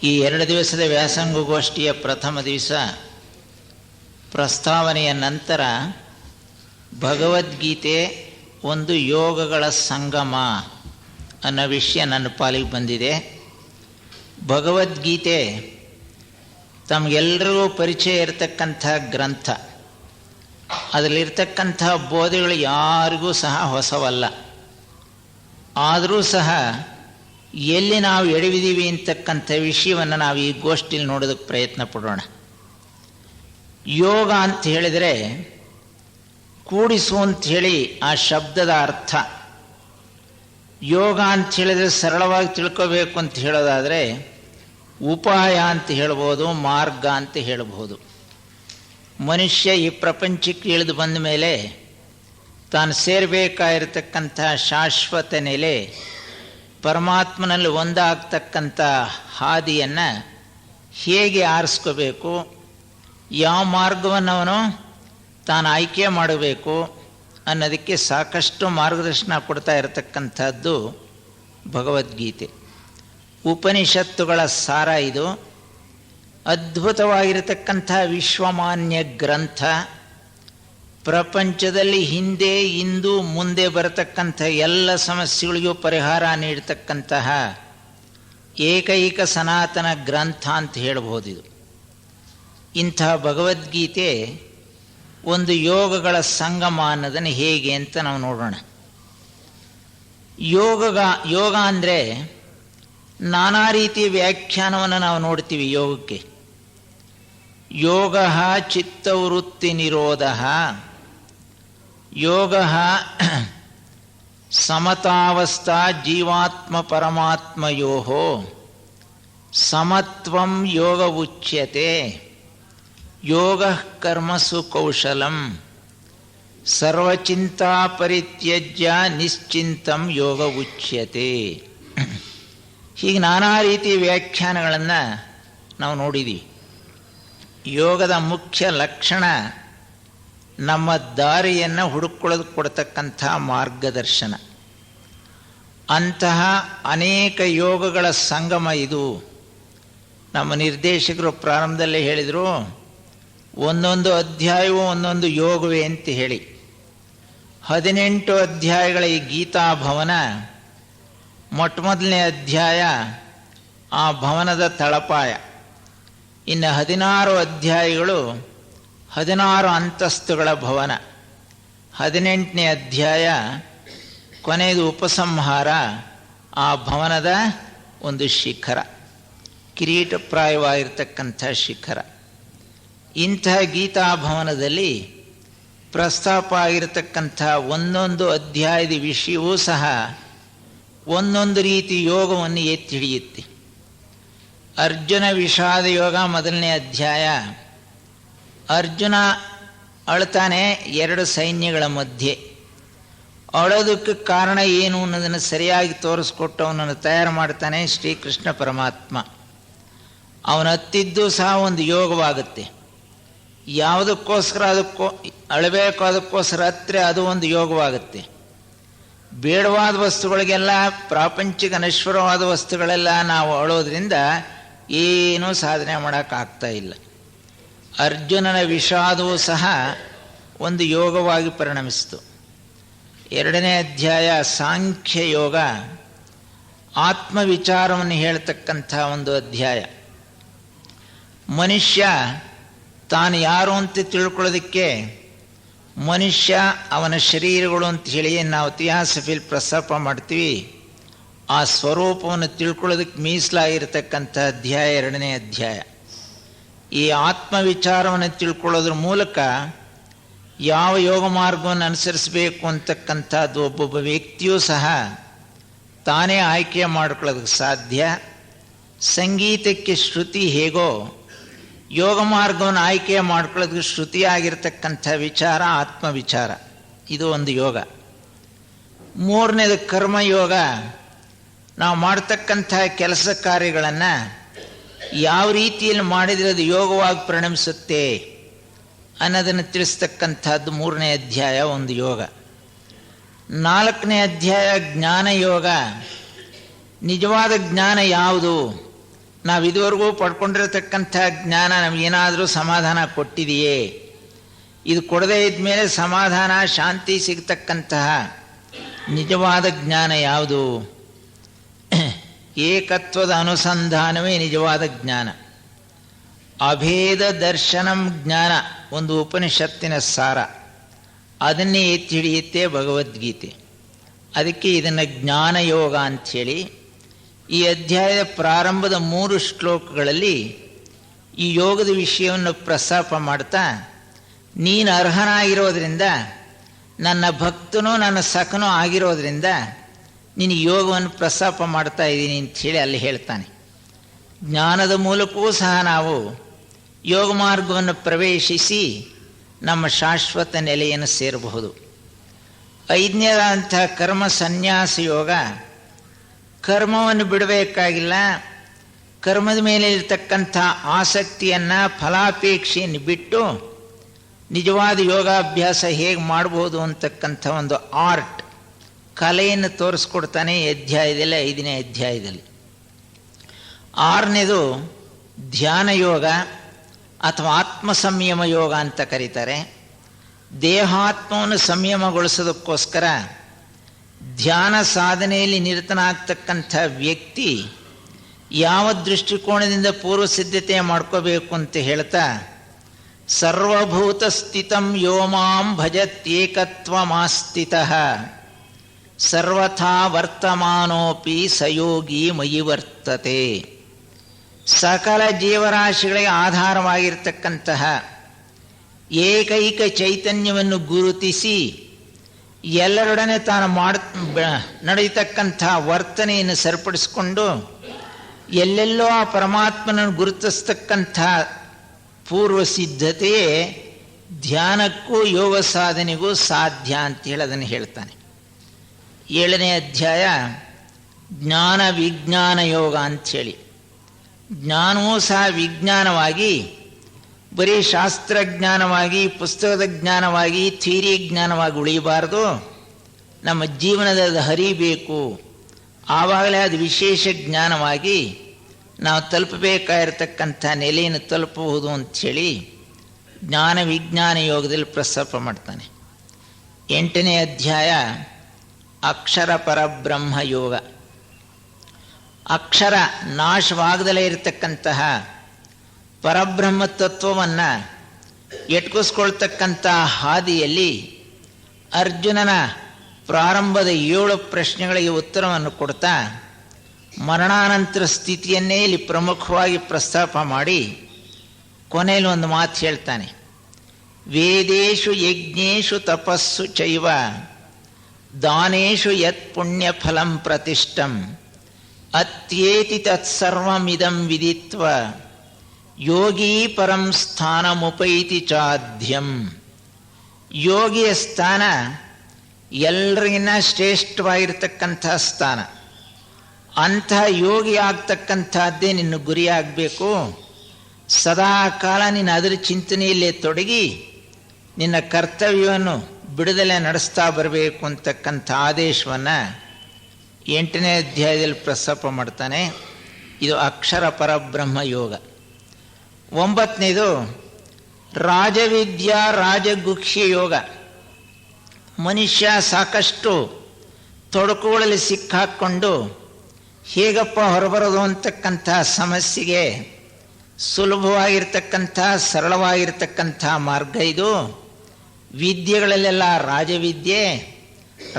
ಈ 2 ದಿವಸದ ವ್ಯಾಸಂಗಗೋಷ್ಠಿಯ ಪ್ರಥಮ ದಿವಸ ಪ್ರಸ್ತಾವನೆಯ ನಂತರ ಭಗವದ್ಗೀತೆ ಒಂದು ಯೋಗಗಳ ಸಂಗಮ ಅನ್ನೋ ವಿಷಯ ನನ್ನ ಪಾಲಿಗೆ ಬಂದಿದೆ. ಭಗವದ್ಗೀತೆ ತಮಗೆಲ್ಲರಿಗೂ ಪರಿಚಯ ಇರತಕ್ಕಂಥ ಗ್ರಂಥ. ಅದರಲ್ಲಿರ್ತಕ್ಕಂಥ ಬೋಧೆಗಳು ಯಾರಿಗೂ ಸಹ ಹೊಸವಲ್ಲ. ಆದರೂ ಸಹ ಎಲ್ಲಿ ನಾವು ಎಡವಿದ್ದೀವಿ ಅಂತಕ್ಕಂಥ ವಿಷಯವನ್ನು ನಾವು ಈ ಗೋಷ್ಠಿಯಲ್ಲಿ ನೋಡೋದಕ್ಕೆ ಪ್ರಯತ್ನ ಪಡೋಣ. ಯೋಗ ಅಂತ ಹೇಳಿದರೆ ಕೂಡಿಸು ಅಂಥೇಳಿ ಆ ಶಬ್ದದ ಅರ್ಥ. ಯೋಗ ಅಂತ ಹೇಳಿದರೆ ಸರಳವಾಗಿ ತಿಳ್ಕೋಬೇಕು ಅಂತ ಹೇಳೋದಾದರೆ ಉಪಾಯ ಅಂತ ಹೇಳ್ಬೋದು, ಮಾರ್ಗ ಅಂತ ಹೇಳ್ಬೋದು. ಮನುಷ್ಯ ಈ ಪ್ರಪಂಚಕ್ಕೆ ಇಳಿದು ಬಂದ ಮೇಲೆ ತಾನು ಸೇರಬೇಕಾಗಿರತಕ್ಕಂಥ ಶಾಶ್ವತ ನೆಲೆ ಪರಮಾತ್ಮನಲ್ಲಿ ಒಂದಾಗ್ತಕ್ಕಂಥ ಹಾದಿಯನ್ನು ಹೇಗೆ ಆರಿಸ್ಕೋಬೇಕು, ಯಾವ ಮಾರ್ಗವನ್ನು ಅವನು ತಾನು ಆಯ್ಕೆ ಮಾಡಬೇಕು ಅನ್ನೋದಕ್ಕೆ ಸಾಕಷ್ಟು ಮಾರ್ಗದರ್ಶನ ಕೊಡ್ತಾ ಇರತಕ್ಕಂಥದ್ದು ಭಗವದ್ಗೀತೆ. ಉಪನಿಷತ್ತುಗಳ ಸಾರ ಇದು. ಅದ್ಭುತವಾಗಿರತಕ್ಕಂಥ ವಿಶ್ವಮಾನ್ಯ ಗ್ರಂಥ, ಪ್ರಪಂಚದಲ್ಲಿ ಹಿಂದೆ ಇಂದು ಮುಂದೆ ಬರತಕ್ಕಂಥ ಎಲ್ಲ ಸಮಸ್ಯೆಗಳಿಗೂ ಪರಿಹಾರ ನೀಡತಕ್ಕಂತಹ ಏಕೈಕ ಸನಾತನ ಗ್ರಂಥ ಅಂತ ಹೇಳ್ಬೋದಿದು. ಇಂಥ ಭಗವದ್ಗೀತೆ ಒಂದು ಯೋಗಗಳ ಸಂಗಮ ಅನ್ನೋದನ್ನು ಹೇಗೆ ಅಂತ ನಾವು ನೋಡೋಣ. ಯೋಗ ಅಂದರೆ ನಾನಾ ರೀತಿಯ ವ್ಯಾಖ್ಯಾನವನ್ನು ನಾವು ನೋಡ್ತೀವಿ ಯೋಗಕ್ಕೆ. ಯೋಗ ಚಿತ್ತವೃತ್ತಿ ನಿರೋಧ, ಯೋಗ ಸಮತಾವಸ್ಥಾ ಜೀವಾತ್ಮ ಪರಮಾತ್ಮಯೋ, ಸಮತ್ವಂ ಯೋಗ ಉಚ್ಯತೆ, ಯೋಗ ಕರ್ಮಸು ಕೌಶಲಂ, ಸರ್ವಚಿಂತಾ ಪರಿತ್ಯಜ್ಯ ನಿಶ್ಚಿಂತಂ ಯೋಗ ಉಚ್ಯತೆ. ಹೀಗೆ ನಾನಾ ರೀತಿಯ ವ್ಯಾಖ್ಯಾನಗಳನ್ನು ನಾವು ನೋಡಿದ್ದೀವಿ. ಯೋಗದ ಮುಖ್ಯ ಲಕ್ಷಣ ನಮ್ಮ ದಾರಿಯನ್ನು ಹುಡುಕೊಳ್ಳೋದು ಕೊಡ್ತಕ್ಕಂಥ ಮಾರ್ಗದರ್ಶನ. ಅಂತಹ ಅನೇಕ ಯೋಗಗಳ ಸಂಗಮ ಇದು. ನಮ್ಮ ನಿರ್ದೇಶಕರು ಪ್ರಾರಂಭದಲ್ಲೇ ಹೇಳಿದರು, ಒಂದೊಂದು ಅಧ್ಯಾಯವೂ ಒಂದೊಂದು ಯೋಗವೇ ಅಂತ ಹೇಳಿ. 18 ಅಧ್ಯಾಯಗಳ ಈ ಗೀತಾಭವನ, ಮೊಟ್ಟಮೊದಲನೇ ಅಧ್ಯಾಯ ಆ ಭವನದ ತಳಪಾಯ. ಇನ್ನು 16 ಅಧ್ಯಾಯಗಳು 16 ಅಂತಸ್ತುಗಳ ಭವನ. 18ನೇ ಅಧ್ಯಾಯ ಕೊನೆಯದು ಉಪಸಂಹಾರ, ಆ ಭವನದ ಒಂದು ಶಿಖರ, ಕಿರೀಟಪ್ರಾಯವಾಗಿರ್ತಕ್ಕಂಥ ಶಿಖರ. ಇಂಥ ಗೀತಾಭವನದಲ್ಲಿ ಪ್ರಸ್ತಾಪ ಆಗಿರತಕ್ಕಂಥ ಒಂದೊಂದು ಅಧ್ಯಾಯದ ವಿಷಯವೂ ಸಹ ಒಂದೊಂದು ರೀತಿ ಯೋಗವನ್ನು ಎತ್ತಿ ಹಿಡಿಯುತ್ತೆ. ಅರ್ಜುನ ವಿಷಾದ ಯೋಗ ಮೊದಲನೇ ಅಧ್ಯಾಯ. ಅರ್ಜುನ ಅಳ್ತಾನೆ 2 ಸೈನ್ಯಗಳ ಮಧ್ಯೆ. ಅಳೋದಕ್ಕೆ ಕಾರಣ ಏನು ಅನ್ನೋದನ್ನು ಸರಿಯಾಗಿ ತೋರಿಸ್ಕೊಟ್ಟು ಅವನನ್ನು ತಯಾರು ಮಾಡ್ತಾನೆ ಶ್ರೀಕೃಷ್ಣ ಪರಮಾತ್ಮ. ಅವನು ಹತ್ತಿದ್ದು ಸಹ ಒಂದು ಯೋಗವಾಗುತ್ತೆ. ಯಾವುದಕ್ಕೋಸ್ಕರ ಅಳಬೇಕು, ಅದಕ್ಕೋಸ್ಕರ ಹತ್ತಿರ ಅದು ಒಂದು ಯೋಗವಾಗುತ್ತೆ. ಬೇಡವಾದ ವಸ್ತುಗಳಿಗೆಲ್ಲ, ಪ್ರಾಪಂಚಿಕ ನಶ್ವರವಾದ ವಸ್ತುಗಳೆಲ್ಲ ನಾವು ಅಳೋದ್ರಿಂದ ಏನೂ ಸಾಧನೆ ಮಾಡೋಕ್ಕಾಗ್ತಾ ಇಲ್ಲ. ಅರ್ಜುನನ ವಿಷಾದವೂ ಸಹ ಒಂದು ಯೋಗವಾಗಿ ಪರಿಣಮಿಸಿತು. 2ನೇ ಅಧ್ಯಾಯ ಸಾಂಖ್ಯ ಯೋಗ, ಆತ್ಮವಿಚಾರವನ್ನು ಹೇಳ್ತಕ್ಕಂಥ ಒಂದು ಅಧ್ಯಾಯ. ಮನುಷ್ಯ ತಾನು ಯಾರು ಅಂತ ತಿಳ್ಕೊಳ್ಳೋದಕ್ಕೆ ಮನುಷ್ಯ ಅವನ ಶರೀರಗಳು ಅಂತ ಹೇಳಿ ನಾವು ಥಿಯಾಸಫಿಲ್ ಪ್ರಸ್ತಾಪ ಮಾಡ್ತೀವಿ. ಆ ಸ್ವರೂಪವನ್ನು ತಿಳ್ಕೊಳ್ಳೋದಕ್ಕೆ ಮೀಸಲಾಗಿರ್ತಕ್ಕಂಥ ಅಧ್ಯಾಯ 2ನೇ ಅಧ್ಯಾಯ. ಈ ಆತ್ಮವಿಚಾರವನ್ನು ತಿಳ್ಕೊಳ್ಳೋದ್ರ ಮೂಲಕ ಯಾವ ಯೋಗ ಮಾರ್ಗವನ್ನು ಅನುಸರಿಸಬೇಕು ಅಂತಕ್ಕಂಥದ್ದು ಒಬ್ಬೊಬ್ಬ ವ್ಯಕ್ತಿಯೂ ಸಹ ತಾನೇ ಆಯ್ಕೆ ಮಾಡ್ಕೊಳ್ಳೋದಕ್ಕೆ ಸಾಧ್ಯ. ಸಂಗೀತಕ್ಕೆ ಶ್ರುತಿ ಹೇಗೋ ಯೋಗ ಮಾರ್ಗವನ್ನು ಆಯ್ಕೆ ಮಾಡ್ಕೊಳ್ಳೋದಕ್ಕೆ ಶ್ರುತಿಯಾಗಿರ್ತಕ್ಕಂಥ ವಿಚಾರ ಆತ್ಮವಿಚಾರ, ಇದು ಒಂದು ಯೋಗ. 3ನೇದು ಕರ್ಮಯೋಗ. ನಾವು ಮಾಡ್ತಕ್ಕಂಥ ಕೆಲಸ ಕಾರ್ಯಗಳನ್ನು ಯಾವ ರೀತಿಯಲ್ಲಿ ಮಾಡಿದರೆ ಅದು ಯೋಗವಾಗಿ ಪರಿಣಮಿಸುತ್ತೆ ಅನ್ನೋದನ್ನು ತಿಳಿಸ್ತಕ್ಕಂಥದ್ದು 3ನೇ ಅಧ್ಯಾಯ, ಒಂದು ಯೋಗ. 4ನೇ ಅಧ್ಯಾಯ ಜ್ಞಾನಯೋಗ. ನಿಜವಾದ ಜ್ಞಾನ ಯಾವುದು? ನಾವು ಇದುವರೆಗೂ ಪಡ್ಕೊಂಡಿರತಕ್ಕಂಥ ಜ್ಞಾನ ನಮಗೇನಾದರೂ ಸಮಾಧಾನ ಕೊಟ್ಟಿದೆಯೇ? ಇದು ಕೊಡದೇ ಇದ್ಮೇಲೆ ಸಮಾಧಾನ ಶಾಂತಿ ಸಿಗ್ತಕ್ಕಂತಹ ನಿಜವಾದ ಜ್ಞಾನ ಯಾವುದು? ಏಕತ್ವದ ಅನುಸಂಧಾನವೇ ನಿಜವಾದ ಜ್ಞಾನ. ಅಭೇದ ದರ್ಶನಂ ಜ್ಞಾನ, ಒಂದು ಉಪನಿಷತ್ತಿನ ಸಾರ. ಅದನ್ನೇ ಎತ್ತಿ ಹಿಡಿಯುತ್ತೆ ಭಗವದ್ಗೀತೆ. ಅದಕ್ಕೆ ಇದನ್ನು ಜ್ಞಾನಯೋಗ ಅಂಥೇಳಿ ಈ ಅಧ್ಯಾಯದ ಪ್ರಾರಂಭದ 3 ಶ್ಲೋಕಗಳಲ್ಲಿ ಈ ಯೋಗದ ವಿಷಯವನ್ನು ಪ್ರಸ್ತಾಪ ಮಾಡ್ತಾ, ನೀನು ಅರ್ಹನಾಗಿರೋದ್ರಿಂದ, ನನ್ನ ಭಕ್ತನೂ ನನ್ನ ಸಖನೂ ಆಗಿರೋದ್ರಿಂದ ನೀನು ಯೋಗವನ್ನು ಪ್ರಸ್ತಾಪ ಮಾಡ್ತಾ ಇದ್ದೀನಿ ಅಂಥೇಳಿ ಅಲ್ಲಿ ಹೇಳ್ತಾನೆ. ಜ್ಞಾನದ ಮೂಲಕವೂ ಸಹ ನಾವು ಯೋಗ ಮಾರ್ಗವನ್ನು ಪ್ರವೇಶಿಸಿ ನಮ್ಮ ಶಾಶ್ವತ ನೆಲೆಯನ್ನು ಸೇರಬಹುದು. 5ನೇದಂಥ ಕರ್ಮ ಸನ್ಯಾಸ ಯೋಗ. ಕರ್ಮವನ್ನು ಬಿಡಬೇಕಾಗಿಲ್ಲ, ಕರ್ಮದ ಮೇಲೆ ಇರತಕ್ಕಂಥ ಆಸಕ್ತಿಯನ್ನು, ಫಲಾಪೇಕ್ಷೆಯನ್ನು ಬಿಟ್ಟು ನಿಜವಾದ ಯೋಗಾಭ್ಯಾಸ ಹೇಗೆ ಮಾಡ್ಬೋದು ಅಂತಕ್ಕಂಥ ಒಂದು ಆರ್ಟ್, ಕಲೆಯನ್ನು ತೋರಿಸ್ಕೊಡ್ತಾನೆ ಈ ಅಧ್ಯಾಯದಲ್ಲಿ, 5ನೇ ಅಧ್ಯಾಯದಲ್ಲಿ. 6ನೇದು ಧ್ಯಾನ ಯೋಗ ಅಥವಾ ಆತ್ಮ ಸಂಯಮ ಯೋಗ ಅಂತ ಕರೀತಾರೆ. ದೇಹಾತ್ಮವನ್ನು ಸಂಯಮಗೊಳಿಸೋದಕ್ಕೋಸ್ಕರ ಧ್ಯಾನ ಸಾಧನೆಯಲ್ಲಿ ನಿರತನಾಗ್ತಕ್ಕಂಥ ವ್ಯಕ್ತಿ ಯಾವ ದೃಷ್ಟಿಕೋನದಿಂದ ಪೂರ್ವ ಸಿದ್ಧತೆ ಮಾಡ್ಕೋಬೇಕು ಅಂತ ಹೇಳ್ತಾ, ಸರ್ವಭೂತ ಸ್ಥಿತಂ ಯೋ ಮಾಂ ಭಜತ್ಯೇಕತ್ವಮಾಸ್ಥಿತಃ ಸರ್ವಥಾ ವರ್ತಮಾನೋಪಿ ಸಯೋಗಿ ಮಯಿ ವರ್ತತೆ. ಸಕಲ ಜೀವರಾಶಿಗಳಿಗೆ ಆಧಾರವಾಗಿರ್ತಕ್ಕಂತಹ ಏಕೈಕ ಚೈತನ್ಯವನ್ನು ಗುರುತಿಸಿ ಎಲ್ಲರೊಡನೆ ತಾನು ನಡೆಯತಕ್ಕಂಥ ವರ್ತನೆಯನ್ನು ಸರಿಪಡಿಸಿಕೊಂಡು ಎಲ್ಲೆಲ್ಲೋ ಆ ಪರಮಾತ್ಮನನ್ನು ಗುರುತಿಸ್ತಕ್ಕಂಥ ಪೂರ್ವ ಸಿದ್ಧತೆಯೇ ಧ್ಯಾನಕ್ಕೂ ಯೋಗ ಸಾಧನೆಗೂ ಸಾಧ್ಯ ಅಂತೇಳಿ ಅದನ್ನು ಹೇಳ್ತಾನೆ. 7ನೇ ಅಧ್ಯಾಯ ಜ್ಞಾನ ವಿಜ್ಞಾನ ಯೋಗ ಅಂಥೇಳಿ. ಜ್ಞಾನವೂ ಸಹ ವಿಜ್ಞಾನವಾಗಿ, ಬರೀ ಶಾಸ್ತ್ರಜ್ಞಾನವಾಗಿ, ಪುಸ್ತಕದ ಜ್ಞಾನವಾಗಿ, ಥಿಯರಿ ಜ್ಞಾನವಾಗಿ ಉಳಿಯಬಾರ್ದು. ನಮ್ಮ ಜೀವನದಲ್ಲಿ ಹರಿಬೇಕು. ಆವಾಗಲೇ ಅದು ವಿಶೇಷ ಜ್ಞಾನವಾಗಿ ನಾವು ತಲುಪಬೇಕಾಗಿರ್ತಕ್ಕಂಥ ನೆಲೆಯನ್ನು ತಲುಪಬಹುದು ಅಂಥೇಳಿ ಜ್ಞಾನ ವಿಜ್ಞಾನ ಯೋಗದಲ್ಲಿ ಪ್ರಸ್ತಾಪ ಮಾಡ್ತಾನೆ. 8ನೇ ಅಧ್ಯಾಯ ಅಕ್ಷರ ಪರಬ್ರಹ್ಮ ಯೋಗ. ಅಕ್ಷರ ನಾಶವಾಗದಲೇ ಇರತಕ್ಕಂತಹ ಪರಬ್ರಹ್ಮ ತತ್ವವನ್ನು ಎಟ್ಕಿಸ್ಕೊಳ್ತಕ್ಕಂಥ ಹಾದಿಯಲ್ಲಿ ಅರ್ಜುನನ ಪ್ರಾರಂಭದ 7 ಪ್ರಶ್ನೆಗಳಿಗೆ ಉತ್ತರವನ್ನು ಕೊಡ್ತಾ ಮರಣಾನಂತರ ಸ್ಥಿತಿಯನ್ನೇ ಇಲ್ಲಿ ಪ್ರಮುಖವಾಗಿ ಪ್ರಸ್ತಾಪ ಮಾಡಿ ಕೊನೆಯಲ್ಲಿ ಒಂದು ಮಾತು ಹೇಳ್ತಾನೆ. ವೇದೇಶು ಯಜ್ಞೇಶು ತಪಸ್ಸು ಚೈವ ದಾನೇಶು ಯತ್ ಪುಣ್ಯ ಫಲಂ ಪ್ರತಿಷ್ಠಂ ಅತ್ಯೇತಿ ತತ್ಸರ್ವಮಿದಂ ವಿದಿತ್ವ ಯೋಗಿ ಪರಂ ಸ್ಥಾನಮುಪೈತಿ ಚಾಧ್ಯಂ. ಯೋಗಿಯ ಸ್ಥಾನ ಎಲ್ಲರಿಗಿನ್ನ ಶ್ರೇಷ್ಠವಾಗಿರ್ತಕ್ಕಂಥ ಸ್ಥಾನ. ಅಂಥ ಯೋಗಿ ಆಗ್ತಕ್ಕಂಥದ್ದೇ ನಿನ್ನ ಗುರಿಯಾಗಬೇಕು. ಸದಾ ಕಾಲ ನೀನು ಅದರ ಚಿಂತನೆಯಲ್ಲೇ ತೊಡಗಿ ನಿನ್ನ ಕರ್ತವ್ಯವನ್ನು ಬಿಡದಲೇ ನಡೆಸ್ತಾ ಬರಬೇಕು ಅಂತಕ್ಕಂಥ ಆದೇಶವನ್ನು 8ನೇ ಅಧ್ಯಾಯದಲ್ಲಿ ಪ್ರಸ್ತಾಪ ಮಾಡ್ತಾನೆ. ಇದು ಅಕ್ಷರ ಪರಬ್ರಹ್ಮ ಯೋಗ. 9ನೇದು ರಾಜವಿದ್ಯಾ ರಾಜಗುಹ್ಯ ಯೋಗ. ಮನುಷ್ಯ ಸಾಕಷ್ಟು ತೊಡಕುಗಳಲ್ಲಿ ಸಿಕ್ಕಾಕ್ಕೊಂಡು ಹೇಗಪ್ಪ ಹೊರಬರೋದು ಅಂತಕ್ಕಂಥ ಸಮಸ್ಯೆಗೆ ಸುಲಭವಾಗಿರ್ತಕ್ಕಂಥ ಸರಳವಾಗಿರ್ತಕ್ಕಂಥ ಮಾರ್ಗ ಇದು. ವಿದ್ಯೆಗಳಲ್ಲೆಲ್ಲ ರಾಜವಿದ್ಯೆ,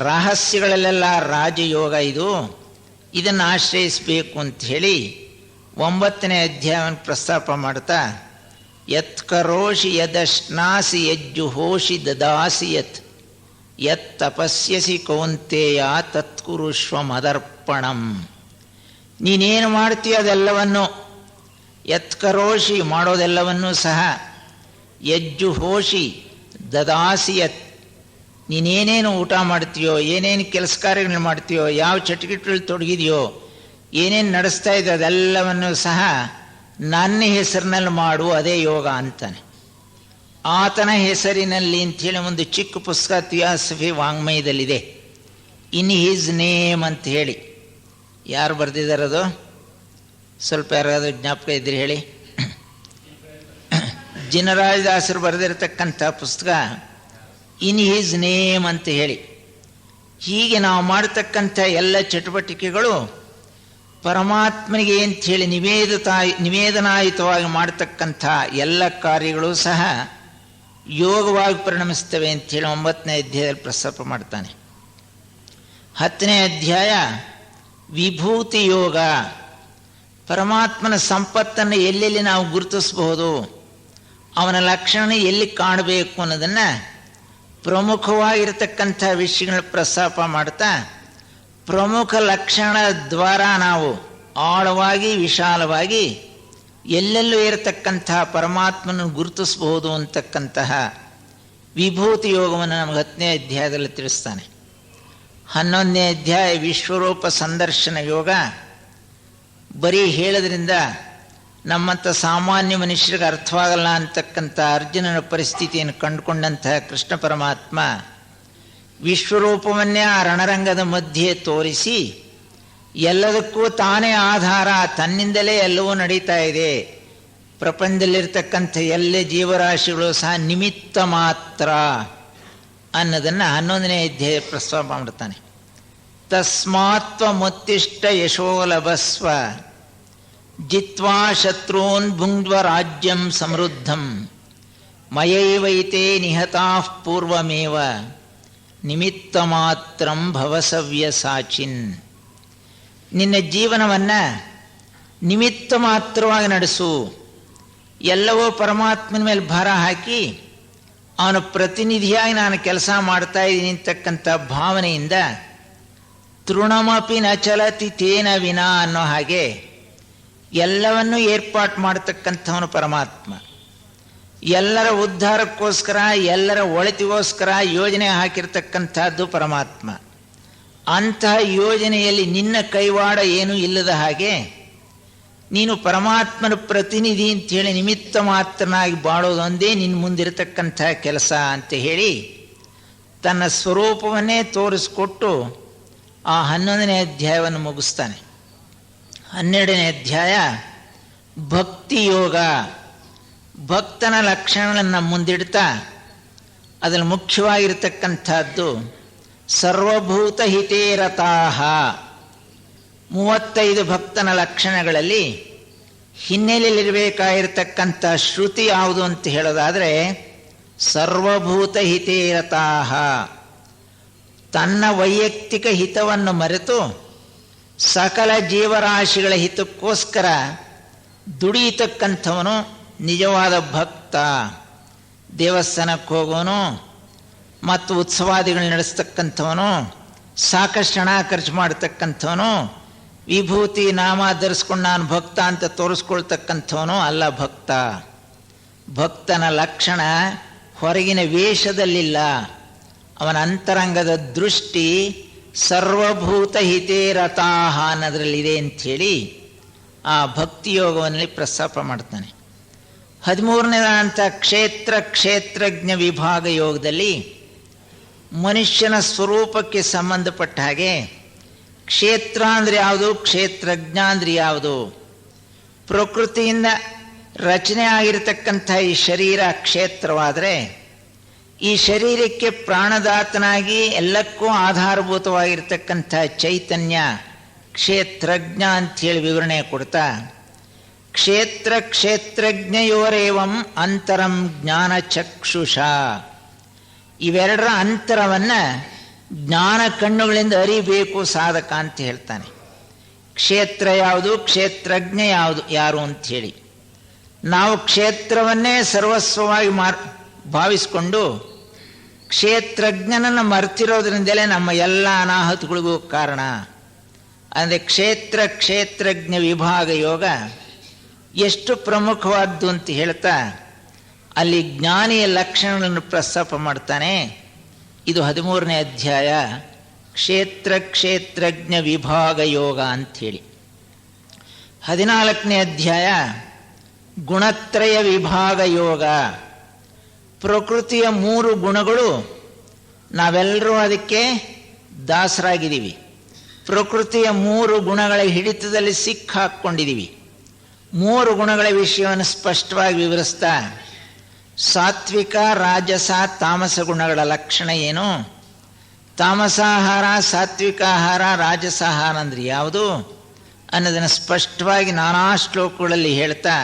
ರಹಸ್ಯಗಳಲ್ಲೆಲ್ಲ ರಾಜಯೋಗ. ಇದನ್ನು ಆಶ್ರಯಿಸಬೇಕು ಅಂಥೇಳಿ 9ನೇ ಅಧ್ಯಾಯವನ್ನು ಪ್ರಸ್ತಾಪ ಮಾಡ್ತಾ, ಯತ್ ಕರೋಷಿ ಯದಶ್ನಾಸಿ ಯಜ್ಜುಹೋಷಿ ದದಾಸಿ ಯತ್ ತಪಸ್ಯಸಿ ಕೌಂತೆಯ ತತ್ಕುರುಷ್ವ ಮದರ್ಪಣಂ. ನೀನೇನು ಮಾಡ್ತೀಯೋ ಅದೆಲ್ಲವನ್ನು, ಯತ್ಕರೋಷಿ ಮಾಡೋದೆಲ್ಲವನ್ನೂ ಸಹ, ಯಜ್ಜುಹೋಷಿ ದದಾಸಿ ಯತ್ ನೀನೇನೇನು ಊಟ ಮಾಡ್ತೀಯೋ, ಏನೇನು ಕೆಲಸ ಕಾರ್ಯಗಳು ಮಾಡ್ತೀಯೋ, ಯಾವ ಚಟುವಟಿಕೆಗಳಲ್ಲಿ ತೊಡಗಿದೆಯೋ, ಏನೇನು ನಡೆಸ್ತಾ ಇದೆಯೋ ಅದೆಲ್ಲವನ್ನೂ ಸಹ ನನ್ನ ಹೆಸರಿನಲ್ಲಿ ಮಾಡು, ಅದೇ ಯೋಗ ಅಂತಾನೆ. ಆತನ ಹೆಸರಿನಲ್ಲಿ ಅಂಥೇಳಿ ಒಂದು ಚಿಕ್ಕ ಪುಸ್ತಕ ಥಿಯಾಸಫಿ ವಾಂಗ್ಮಯದಲ್ಲಿದೆ, ಇನ್ ಹೀಸ್ ನೇಮ್ ಅಂತ ಹೇಳಿ. ಯಾರು ಬರೆದಿದ್ದಾರದು? ಸ್ವಲ್ಪ ಯಾರಾದರೂ ಜ್ಞಾಪಕ ಇದ್ದರೆ ಹೇಳಿ. ಜಿನರಾಜದಾಸರು ಬರೆದಿರತಕ್ಕಂಥ ಪುಸ್ತಕ ಇನ್ ಹೀಸ್ ನೇಮ್ ಅಂತ ಹೇಳಿ. ಹೀಗೆ ನಾವು ಮಾಡತಕ್ಕಂಥ ಎಲ್ಲ ಚಟುವಟಿಕೆಗಳು ಪರಮಾತ್ಮನಿಗೆ ಅಂಥೇಳಿ ನಿವೇದನಾಯುತವಾಗಿ ಮಾಡತಕ್ಕಂಥ ಎಲ್ಲ ಕಾರ್ಯಗಳು ಸಹ ಯೋಗವಾಗಿ ಪರಿಣಮಿಸ್ತವೆ ಅಂಥೇಳಿ 9ನೇ ಅಧ್ಯಾಯದಲ್ಲಿ ಪ್ರಸ್ತಾಪ ಮಾಡ್ತಾನೆ. 10ನೇ ಅಧ್ಯಾಯ ವಿಭೂತಿ ಯೋಗ. ಪರಮಾತ್ಮನ ಸಂಪತ್ತನ್ನು ಎಲ್ಲೆಲ್ಲಿ ನಾವು ಗುರುತಿಸಬಹುದು, ಅವನ ಲಕ್ಷಣ ಎಲ್ಲಿ ಕಾಣಬೇಕು ಅನ್ನೋದನ್ನು ಪ್ರಮುಖವಾಗಿರ್ತಕ್ಕಂಥ ವಿಷಯಗಳ ಪ್ರಸ್ತಾಪ ಮಾಡ್ತಾ, ಪ್ರಮುಖ ಲಕ್ಷಣ ದ್ವಾರ ನಾವು ಆಳವಾಗಿ ವಿಶಾಲವಾಗಿ ಎಲ್ಲೆಲ್ಲೂ ಇರತಕ್ಕಂಥ ಪರಮಾತ್ಮನ ಗುರುತಿಸಬಹುದು ಅಂತಕ್ಕಂತಹ ವಿಭೂತಿ ಯೋಗವನ್ನು ನಮಗೆ 10ನೇ ಅಧ್ಯಾಯದಲ್ಲಿ ತಿಳಿಸ್ತಾನೆ. 11ನೇ ಅಧ್ಯಾಯ ವಿಶ್ವರೂಪ ಸಂದರ್ಶನ ಯೋಗ. ಬರೀ ಹೇಳೋದ್ರಿಂದ ನಮ್ಮಂಥ ಸಾಮಾನ್ಯ ಮನುಷ್ಯರಿಗೆ ಅರ್ಥವಾಗಲ್ಲ ಅಂತಕ್ಕಂಥ ಅರ್ಜುನನ ಪರಿಸ್ಥಿತಿಯನ್ನು ಕಂಡುಕೊಂಡಂತಹ ಕೃಷ್ಣ ಪರಮಾತ್ಮ ವಿಶ್ವರೂಪವನ್ನೇ ಆ ರಣರಂಗದ ಮಧ್ಯೆ ತೋರಿಸಿ ಎಲ್ಲದಕ್ಕೂ ತಾನೇ ಆಧಾರ, ತನ್ನಿಂದಲೇ ಎಲ್ಲವೂ ನಡೀತಾ ಇದೆ, ಪ್ರಪಂಚದಲ್ಲಿರ್ತಕ್ಕಂಥ ಎಲ್ಲ ಜೀವರಾಶಿಗಳು ಸಹ ನಿಮಿತ್ತ ಮಾತ್ರ ಅನ್ನೋದನ್ನು 11ನೇ ಅಧ್ಯಾಯ ಪ್ರಸ್ತಾಪ ಮಾಡ್ತಾನೆ. ತಸ್ಮಾತ್ವಮುತ್ತಿಷ್ಟ ಯಶೋಲಭಸ್ವ ಜಿತ್ವಾ ಶತ್ರೂನ್ ಭುಂಗ್ವ ರಾಜ್ಯಂ ಸಮೃದ್ಧಂ ಮಯೈವೈತೆ ನಿಹತಾಃ ಪೂರ್ವಮೇವ ನಿಮಿತ್ತ ಮಾತ್ರಂ ಭವಸವ್ಯ ಸಾಚಿನ್. ನಿನ್ನ ಜೀವನವನ್ನು ನಿಮಿತ್ತ ಮಾತ್ರವಾಗಿ ನಡೆಸು. ಎಲ್ಲವೂ ಪರಮಾತ್ಮನ ಮೇಲೆ ಭಾರ ಹಾಕಿ ಅವನ ಪ್ರತಿನಿಧಿಯಾಗಿ ನಾನು ಕೆಲಸ ಮಾಡ್ತಾ ಇದ್ದೀನಿ ಅಂತಕ್ಕಂಥ ಭಾವನೆಯಿಂದ ತೃಣಮಪಿ ನ ಚಲತಿ ತೇನ ವಿನಾ ಅನ್ನೋ ಹಾಗೆ ಎಲ್ಲವನ್ನೂ ಏರ್ಪಾಟು ಮಾಡತಕ್ಕಂಥವನು ಪರಮಾತ್ಮ. ಎಲ್ಲರ ಉದ್ಧಾರಕ್ಕೋಸ್ಕರ ಎಲ್ಲರ ಒಳಿತಿಗೋಸ್ಕರ ಯೋಜನೆ ಹಾಕಿರ್ತಕ್ಕಂಥದ್ದು ಪರಮಾತ್ಮ. ಅಂತಹ ಯೋಜನೆಯಲ್ಲಿ ನಿನ್ನ ಕೈವಾಡ ಏನೂ ಇಲ್ಲದ ಹಾಗೆ ನೀನು ಪರಮಾತ್ಮನ ಪ್ರತಿನಿಧಿ ಅಂಥೇಳಿ ನಿಮಿತ್ತ ಮಾತ್ರನಾಗಿ ಬಾಳೋದೊಂದೇ ನಿನ್ನ ಮುಂದಿರತಕ್ಕಂಥ ಕೆಲಸ ಅಂತ ಹೇಳಿ ತನ್ನ ಸ್ವರೂಪವನ್ನೇ ತೋರಿಸ್ಕೊಟ್ಟು ಆ 11ನೇ ಅಧ್ಯಾಯವನ್ನು ಮುಗಿಸ್ತಾನೆ. 12ನೇ ಅಧ್ಯಾಯ ಭಕ್ತಿಯೋಗ, ಭಕ್ತನ ಲಕ್ಷಣಗಳನ್ನು ಮುಂದಿಡ್ತಾ ಅದರಲ್ಲಿ ಮುಖ್ಯವಾಗಿರ್ತಕ್ಕಂಥದ್ದು ಸರ್ವಭೂತ ಹಿತೇರತಾಹ. 35 ಭಕ್ತನ ಲಕ್ಷಣಗಳಲ್ಲಿ ಹಿನ್ನೆಲೆಯಲ್ಲಿರಬೇಕಾಗಿರ್ತಕ್ಕಂಥ ಶ್ರುತಿ ಯಾವುದು ಅಂತ ಹೇಳೋದಾದರೆ ಸರ್ವಭೂತ ಹಿತೇರತಾಹ. ತನ್ನ ವೈಯಕ್ತಿಕ ಹಿತವನ್ನು ಮರೆತು ಸಕಲ ಜೀವರಾಶಿಗಳ ಹಿತಕ್ಕೋಸ್ಕರ ದುಡಿಯತಕ್ಕಂಥವನು ನಿಜವಾದ ಭಕ್ತ. ದೇವಸ್ಥಾನಕ್ಕೆ ಹೋಗೋನು ಮತ್ತು ಉತ್ಸವಾದಿಗಳು ನಡೆಸ್ತಕ್ಕಂಥವನು, ಸಾಕಷ್ಟು ಹಣ ಖರ್ಚು ಮಾಡ್ತಕ್ಕಂಥವನು, ವಿಭೂತಿ ನಾಮ ಧರಿಸ್ಕೊಂಡು ನಾನು ಭಕ್ತ ಅಂತ ತೋರಿಸ್ಕೊಳ್ತಕ್ಕಂಥವನು ಅಲ್ಲ ಭಕ್ತ. ಭಕ್ತನ ಲಕ್ಷಣ ಹೊರಗಿನ ವೇಷದಲ್ಲಿಲ್ಲ, ಅವನ ಅಂತರಂಗದ ದೃಷ್ಟಿ ಸರ್ವಭೂತ ಹಿತೇರತಾಹ ಅನ್ನೋದ್ರಲ್ಲಿದೆ ಅಂಥೇಳಿ ಆ ಭಕ್ತಿಯೋಗವನ್ನಲ್ಲಿ ಪ್ರಸ್ತಾಪ ಮಾಡ್ತಾನೆ. 13ನೇದಂಥ ಕ್ಷೇತ್ರಜ್ಞ ವಿಭಾಗ ಯೋಗದಲ್ಲಿ ಮನುಷ್ಯನ ಸ್ವರೂಪಕ್ಕೆ ಸಂಬಂಧಪಟ್ಟ ಹಾಗೆ ಕ್ಷೇತ್ರ ಅಂದರೆ ಯಾವುದು, ಕ್ಷೇತ್ರಜ್ಞ ಅಂದರೆ ಯಾವುದು. ಪ್ರಕೃತಿಯಿಂದ ರಚನೆ ಆಗಿರತಕ್ಕಂಥ ಈ ಶರೀರ ಕ್ಷೇತ್ರವಾದರೆ ಈ ಶರೀರಕ್ಕೆ ಪ್ರಾಣದಾತನಾಗಿ ಎಲ್ಲಕ್ಕೂ ಆಧಾರಭೂತವಾಗಿರ್ತಕ್ಕಂಥ ಚೈತನ್ಯ ಕ್ಷೇತ್ರಜ್ಞ ಅಂಥೇಳಿ ವಿವರಣೆ ಕೊಡ್ತಾ ಕ್ಷೇತ್ರಜ್ಞಯೋರೇವಂ ಅಂತರಂ ಜ್ಞಾನಚಕ್ಷುಷ, ಇವೆರಡರ ಅಂತರವನ್ನು ಜ್ಞಾನ ಕಣ್ಣುಗಳಿಂದ ಅರಿಬೇಕು ಸಾಧಕ ಅಂತ ಹೇಳ್ತಾನೆ. ಕ್ಷೇತ್ರ ಯಾವುದು, ಕ್ಷೇತ್ರಜ್ಞ ಯಾರು ಅಂಥೇಳಿ ನಾವು ಕ್ಷೇತ್ರವನ್ನೇ ಸರ್ವಸ್ವವಾಗಿ ಭಾವಿಸ್ಕೊಂಡು ಕ್ಷೇತ್ರಜ್ಞನನ್ನು ಮರ್ತಿರೋದ್ರಿಂದಲೇ ನಮ್ಮ ಎಲ್ಲ ಅನಾಹುತಗಳಿಗೂ ಕಾರಣ. ಅಂದರೆ ಕ್ಷೇತ್ರಜ್ಞ ವಿಭಾಗ ಯೋಗ ಎಷ್ಟು ಪ್ರಮುಖವಾದ್ದು ಅಂತ ಹೇಳ್ತಾ ಅಲ್ಲಿ ಜ್ಞಾನಿಯ ಲಕ್ಷಣಗಳನ್ನು ಪ್ರಸ್ತಾಪ ಮಾಡ್ತಾನೆ. ಇದು 13ನೇ ಅಧ್ಯಾಯ ಕ್ಷೇತ್ರಜ್ಞ ವಿಭಾಗ ಯೋಗ ಅಂಥೇಳಿ. 14ನೇ ಅಧ್ಯಾಯ ಗುಣತ್ರಯ ವಿಭಾಗ ಯೋಗ. ಪ್ರಕೃತಿಯ 3 ಗುಣಗಳು ನಾವೆಲ್ಲರೂ ಅದಕ್ಕೆ ದಾಸರಾಗಿದ್ದೀವಿ. ಪ್ರಕೃತಿಯ 3 ಗುಣಗಳ ಹಿಡಿತದಲ್ಲಿ ಸಿಕ್ಕಾಕ್ಕೊಂಡಿದ್ದೀವಿ. 3 ಗುಣಗಳ ವಿಷಯವನ್ನು ಸ್ಪಷ್ಟವಾಗಿ ವಿವರಿಸ್ತಾ ಸಾತ್ವಿಕ ರಾಜಸ ತಾಮಸ ಗುಣಗಳ ಲಕ್ಷಣ ಏನು, ತಾಮಸಾಹಾರ ಸಾತ್ವಿಕಾಹಾರ ರಾಜಸಾಹಾರ ಅಂದರೆ ಯಾವುದು ಅನ್ನೋದನ್ನು ಸ್ಪಷ್ಟವಾಗಿ ನಾನಾ ಶ್ಲೋಕಗಳಲ್ಲಿ ಹೇಳ್ತಾ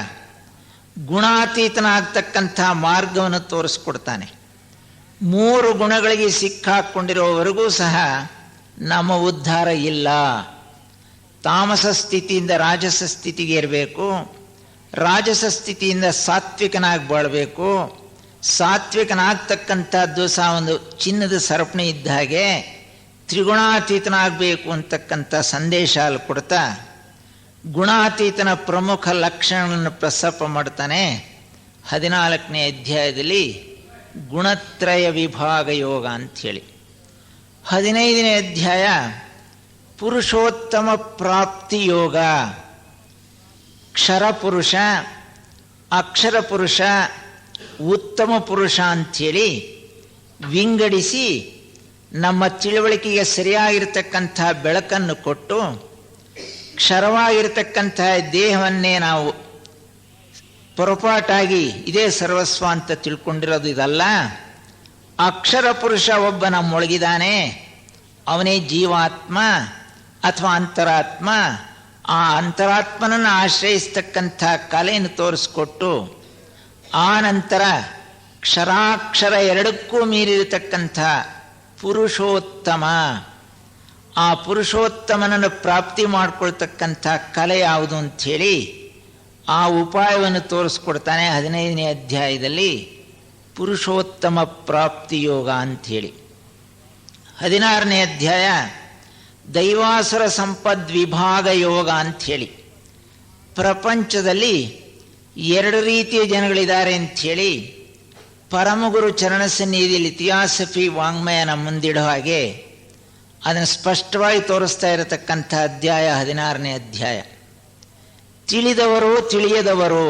ಗುಣಾತೀತನಾಗ್ತಕ್ಕಂಥ ಮಾರ್ಗವನ್ನು ತೋರಿಸ್ಕೊಡ್ತಾನೆ. 3 ಗುಣಗಳಿಗೆ ಸಿಕ್ಕಾಕ್ಕೊಂಡಿರೋವರೆಗೂ ಸಹ ನಮ್ಮ ಉದ್ಧಾರ ಇಲ್ಲ. ತಾಮಸ ಸ್ಥಿತಿಯಿಂದ ರಾಜಸ ಸ್ಥಿತಿಗೆ ಇರಬೇಕು, ರಾಜಸ ಸ್ಥಿತಿಯಿಂದ ಸಾತ್ವಿಕನಾಗಿ ಬಾಳಬೇಕು. ಸಾತ್ವಿಕನಾಗ್ತಕ್ಕಂಥದ್ದು ಸಹ ಒಂದು ಚಿನ್ನದ ಸರಪಣಿ ಇದ್ದ ಹಾಗೆ ತ್ರಿಗುಣಾತೀತನಾಗಬೇಕು ಅಂತಕ್ಕಂಥ ಸಂದೇಶ ಅಲ್ಲಿ ಕೊಡ್ತಾ ಗುಣಾತೀತನ ಪ್ರಮುಖ ಲಕ್ಷಣಗಳನ್ನು ಪ್ರಸ್ತಾಪ ಮಾಡ್ತಾನೆ. 14ನೇ ಅಧ್ಯಾಯದಲ್ಲಿ ಗುಣತ್ರಯ ವಿಭಾಗ ಯೋಗ ಅಂಥೇಳಿ. 15ನೇ ಅಧ್ಯಾಯ ಪುರುಷೋತ್ತಮ ಪ್ರಾಪ್ತಿ ಯೋಗ. ಕ್ಷರಪುರುಷ, ಅಕ್ಷರ ಪುರುಷ, ಉತ್ತಮ ಪುರುಷ ಅಂಥೇಳಿ ವಿಂಗಡಿಸಿ ನಮ್ಮ ತಿಳುವಳಿಕೆಗೆ ಸರಿಯಾಗಿರ್ತಕ್ಕಂಥ ಬೆಳಕನ್ನು ಕೊಟ್ಟು ಕ್ಷರವಾಗಿರ್ತಕ್ಕಂಥ ದೇಹವನ್ನೇ ನಾವು ಹೊರಪಾಟಾಗಿ ಇದೇ ಸರ್ವಸ್ವ ಅಂತ ತಿಳ್ಕೊಂಡಿರೋದು ಇದಲ್ಲ. ಅಕ್ಷರ ಪುರುಷ ಒಬ್ಬ ನಮ್ಮೊಳಗಿದ್ದಾನೆ, ಅವನೇ ಜೀವಾತ್ಮ ಅಥವಾ ಅಂತರಾತ್ಮ. ಆ ಅಂತರಾತ್ಮನನ್ನು ಆಶ್ರಯಿಸ್ತಕ್ಕಂಥ ಕಲೆಯನ್ನು ತೋರಿಸ್ಕೊಟ್ಟು ಆ ನಂತರ ಕ್ಷರಾಕ್ಷರ ಎರಡಕ್ಕೂ ಮೀರಿರತಕ್ಕಂಥ ಪುರುಷೋತ್ತಮ, ಆ ಪುರುಷೋತ್ತಮನನ್ನು ಪ್ರಾಪ್ತಿ ಮಾಡಿಕೊಳ್ತಕ್ಕಂಥ ಕಲೆ ಯಾವುದು ಅಂಥೇಳಿ ಆ ಉಪಾಯವನ್ನು ತೋರಿಸ್ಕೊಡ್ತಾನೆ 15ನೇ ಅಧ್ಯಾಯದಲ್ಲಿ. ಪುರುಷೋತ್ತಮ ಪ್ರಾಪ್ತಿ ಯೋಗ ಅಂಥೇಳಿ. 16ನೇ ಅಧ್ಯಾಯ ದೈವಾಸುರ ಸಂಪದ್ವಿಭಾಗ ಯೋಗ ಅಂಥೇಳಿ. ಪ್ರಪಂಚದಲ್ಲಿ 2 ರೀತಿಯ ಜನಗಳಿದ್ದಾರೆ ಅಂಥೇಳಿ ಪರಮಗುರು ಚರಣ ಸನ್ನಿಧಿಯಲ್ಲಿ ಥಿಯಾಸಫಿ ವಾಂಗ್ಮಯನ ಮುಂದಿಡೋ ಹಾಗೆ ಅದನ್ನು ಸ್ಪಷ್ಟವಾಗಿ ತೋರಿಸ್ತಾ ಇರತಕ್ಕಂಥ ಅಧ್ಯಾಯ 16ನೇ ಅಧ್ಯಾಯ. ತಿಳಿದವರು ತಿಳಿಯದವರು.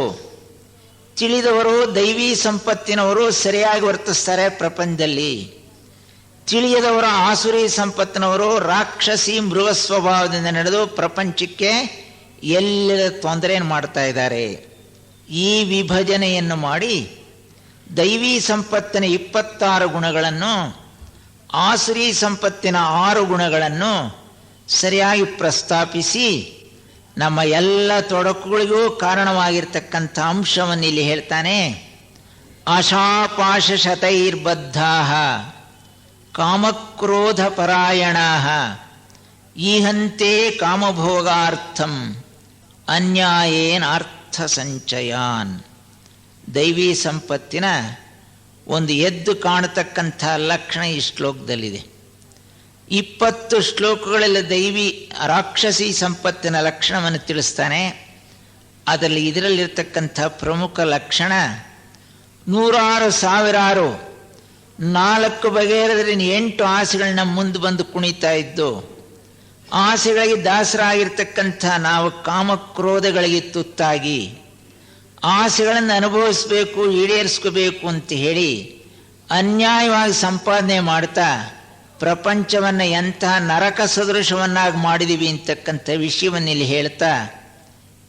ತಿಳಿದವರು ದೈವಿ ಸಂಪತ್ತಿನವರು ಸರಿಯಾಗಿ ವರ್ತಿಸ್ತಾರೆ ಪ್ರಪಂಚದಲ್ಲಿ. ತಿಳಿಯದವರು ಆಸುರಿ ಸಂಪತ್ತಿನವರು ರಾಕ್ಷಸಿ ಮೃಗ ಸ್ವಭಾವದಿಂದ ನಡೆದು ಪ್ರಪಂಚಕ್ಕೆ ಎಲ್ಲೆಲ್ಲ ತೊಂದರೆಯನ್ನು ಮಾಡ್ತಾ ಇದ್ದಾರೆ. ಈ ವಿಭಜನೆಯನ್ನು ಮಾಡಿ ದೈವಿ ಸಂಪತ್ತಿನ 26 ಗುಣಗಳನ್ನು, ಆಸುರಿ ಸಂಪತ್ತಿನ 6 ಗುಣಗಳನ್ನು ಸರಿಯಾಗಿ ಪ್ರಸ್ತಾಪಿಸಿ ನಮ್ಮ ಎಲ್ಲ ತೊಡಕುಗಳಿಗೂ ಕಾರಣವಾಗಿರ್ತಕ್ಕಂಥ ಅಂಶವನ್ನು ಇಲ್ಲಿ ಹೇಳ್ತಾನೆ. ಆಶಾಪಾಶ ಶತೈರ್ಬದ್ಧಾ ಕಾಮಕ್ರೋಧ ಪರಾಯಣಾ ಈಹಂತೆ ಕಾಮಭೋಗಾರ್ಥಂ ಅನ್ಯಾಯೇನ ಅರ್ಥ ಸಂಚಯಾನ್. ದೈವಿ ಸಂಪತ್ತಿನ ಒಂದು ಎದ್ದು ಕಾಣತಕ್ಕಂಥ ಲಕ್ಷಣ ಈ ಶ್ಲೋಕದಲ್ಲಿದೆ. 20 ಶ್ಲೋಕಗಳಲ್ಲಿ ದೈವಿ ರಾಕ್ಷಸಿ ಸಂಪತ್ತಿನ ಲಕ್ಷಣವನ್ನು ತಿಳಿಸ್ತಾನೆ. ಅದರಲ್ಲಿ ಇದರಲ್ಲಿರ್ತಕ್ಕಂಥ ಪ್ರಮುಖ ಲಕ್ಷಣ 100,000 ಸಾವಿರಾರು 4 ಬಗೆಯರಲ್ಲಿ 8 ಆಸೆಗಳನ್ನ ಮುಂದೆ ಬಂದು ಕುಣಿತಾ ಇದ್ದು, ಆಸೆಗಳಿಗೆ ದಾಸರಾಗಿರ್ತಕ್ಕಂಥ ನಾವು ಕಾಮಕ್ರೋಧಗಳಿಗೆ ತುತ್ತಾಗಿ ಆಸೆಗಳನ್ನು ಅನುಭವಿಸಬೇಕು, ಈಡೇರಿಸ್ಕೋಬೇಕು ಅಂತ ಹೇಳಿ ಅನ್ಯಾಯವಾಗಿ ಸಂಪಾದನೆ ಮಾಡ್ತಾ ಪ್ರಪಂಚವನ್ನು ಎಂತಹ ನರಕ ಸದೃಶವನ್ನಾಗಿ ಮಾಡಿದೀವಿ ಅಂತಕ್ಕಂಥ ವಿಷಯವನ್ನು ಇಲ್ಲಿ ಹೇಳ್ತಾ,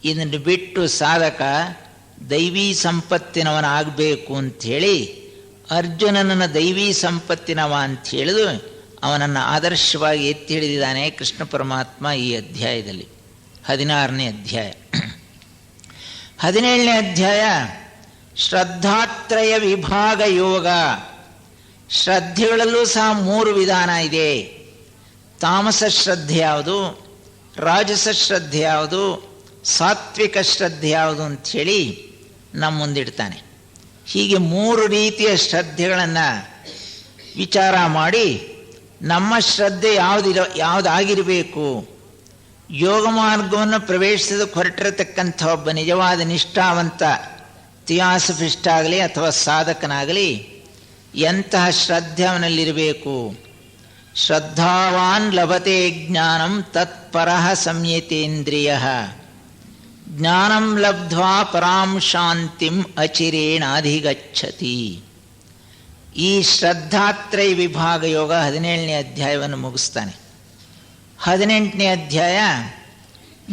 ಇದನ್ನು ಬಿಟ್ಟು ಸಾಧಕ ದೈವಿ ಸಂಪತ್ತಿನವನಾಗಬೇಕು ಅಂಥೇಳಿ ಅರ್ಜುನನನ್ನು ದೈವಿ ಸಂಪತ್ತಿನವ ಅಂತ ಹೇಳಿದು ಅವನನ್ನು ಆದರ್ಶವಾಗಿ ಎತ್ತಿ ಹಿಡಿದಿದ್ದಾನೆ ಕೃಷ್ಣ ಪರಮಾತ್ಮ ಈ ಅಧ್ಯಾಯದಲ್ಲಿ. 16ನೇ ಅಧ್ಯಾಯ. 17ನೇ ಅಧ್ಯಾಯ ಶ್ರದ್ಧಾತ್ರಯ ವಿಭಾಗ ಯೋಗ. ಶ್ರದ್ಧೆಗಳಲ್ಲೂ ಸಹ 3 ವಿಧಾನ ಇದೆ. ತಾಮಸ ಶ್ರದ್ಧೆ ಯಾವುದು, ರಾಜಸ ಶ್ರದ್ಧೆ ಯಾವುದು, ಸಾತ್ವಿಕ ಶ್ರದ್ಧೆ ಯಾವುದು ಅಂಥೇಳಿ ನಮ್ಮ ಮುಂದಿಡ್ತಾನೆ. ಹೀಗೆ 3 ರೀತಿಯ ಶ್ರದ್ಧೆಗಳನ್ನು ವಿಚಾರ ಮಾಡಿ ನಮ್ಮ ಶ್ರದ್ಧೆ ಯಾವುದಾಗಿರಬೇಕು, ಯೋಗ ಮಾರ್ಗವನ್ನು ಪ್ರವೇಶಿಸೋದಕ್ಕೆ ಹೊರಟಿರತಕ್ಕಂಥ ಒಬ್ಬ ನಿಜವಾದ ನಿಷ್ಠಾವಂತ ಥಿಯಾಸಫಿಸ್ಟ್ ಆಗಲಿ ಅಥವಾ ಸಾಧಕನಾಗಲಿ ಎಂತಹ ಶ್ರದ್ಧೆ ಅವನಲ್ಲಿರಬೇಕು. ಶ್ರದ್ಧಾವಾನ್ ಲಭತೆ ಜ್ಞಾನಂ ತತ್ಪರಃ ಸಂಯತೇಂದ್ರಿಯ ಜ್ಞಾನಂ ಲಬ್ಧ್ವಾ ಪರಾಂ ಶಾಂತಿಂ ಅಚಿರೇಣಾಧಿಗಚ್ಚತಿ. ಈ ಶ್ರದ್ಧಾತ್ರಯ ವಿಭಾಗ ಯೋಗ 17ನೇ ಅಧ್ಯಾಯವನ್ನು ಮುಗಿಸ್ತಾನೆ. 18ನೇ ಅಧ್ಯಾಯ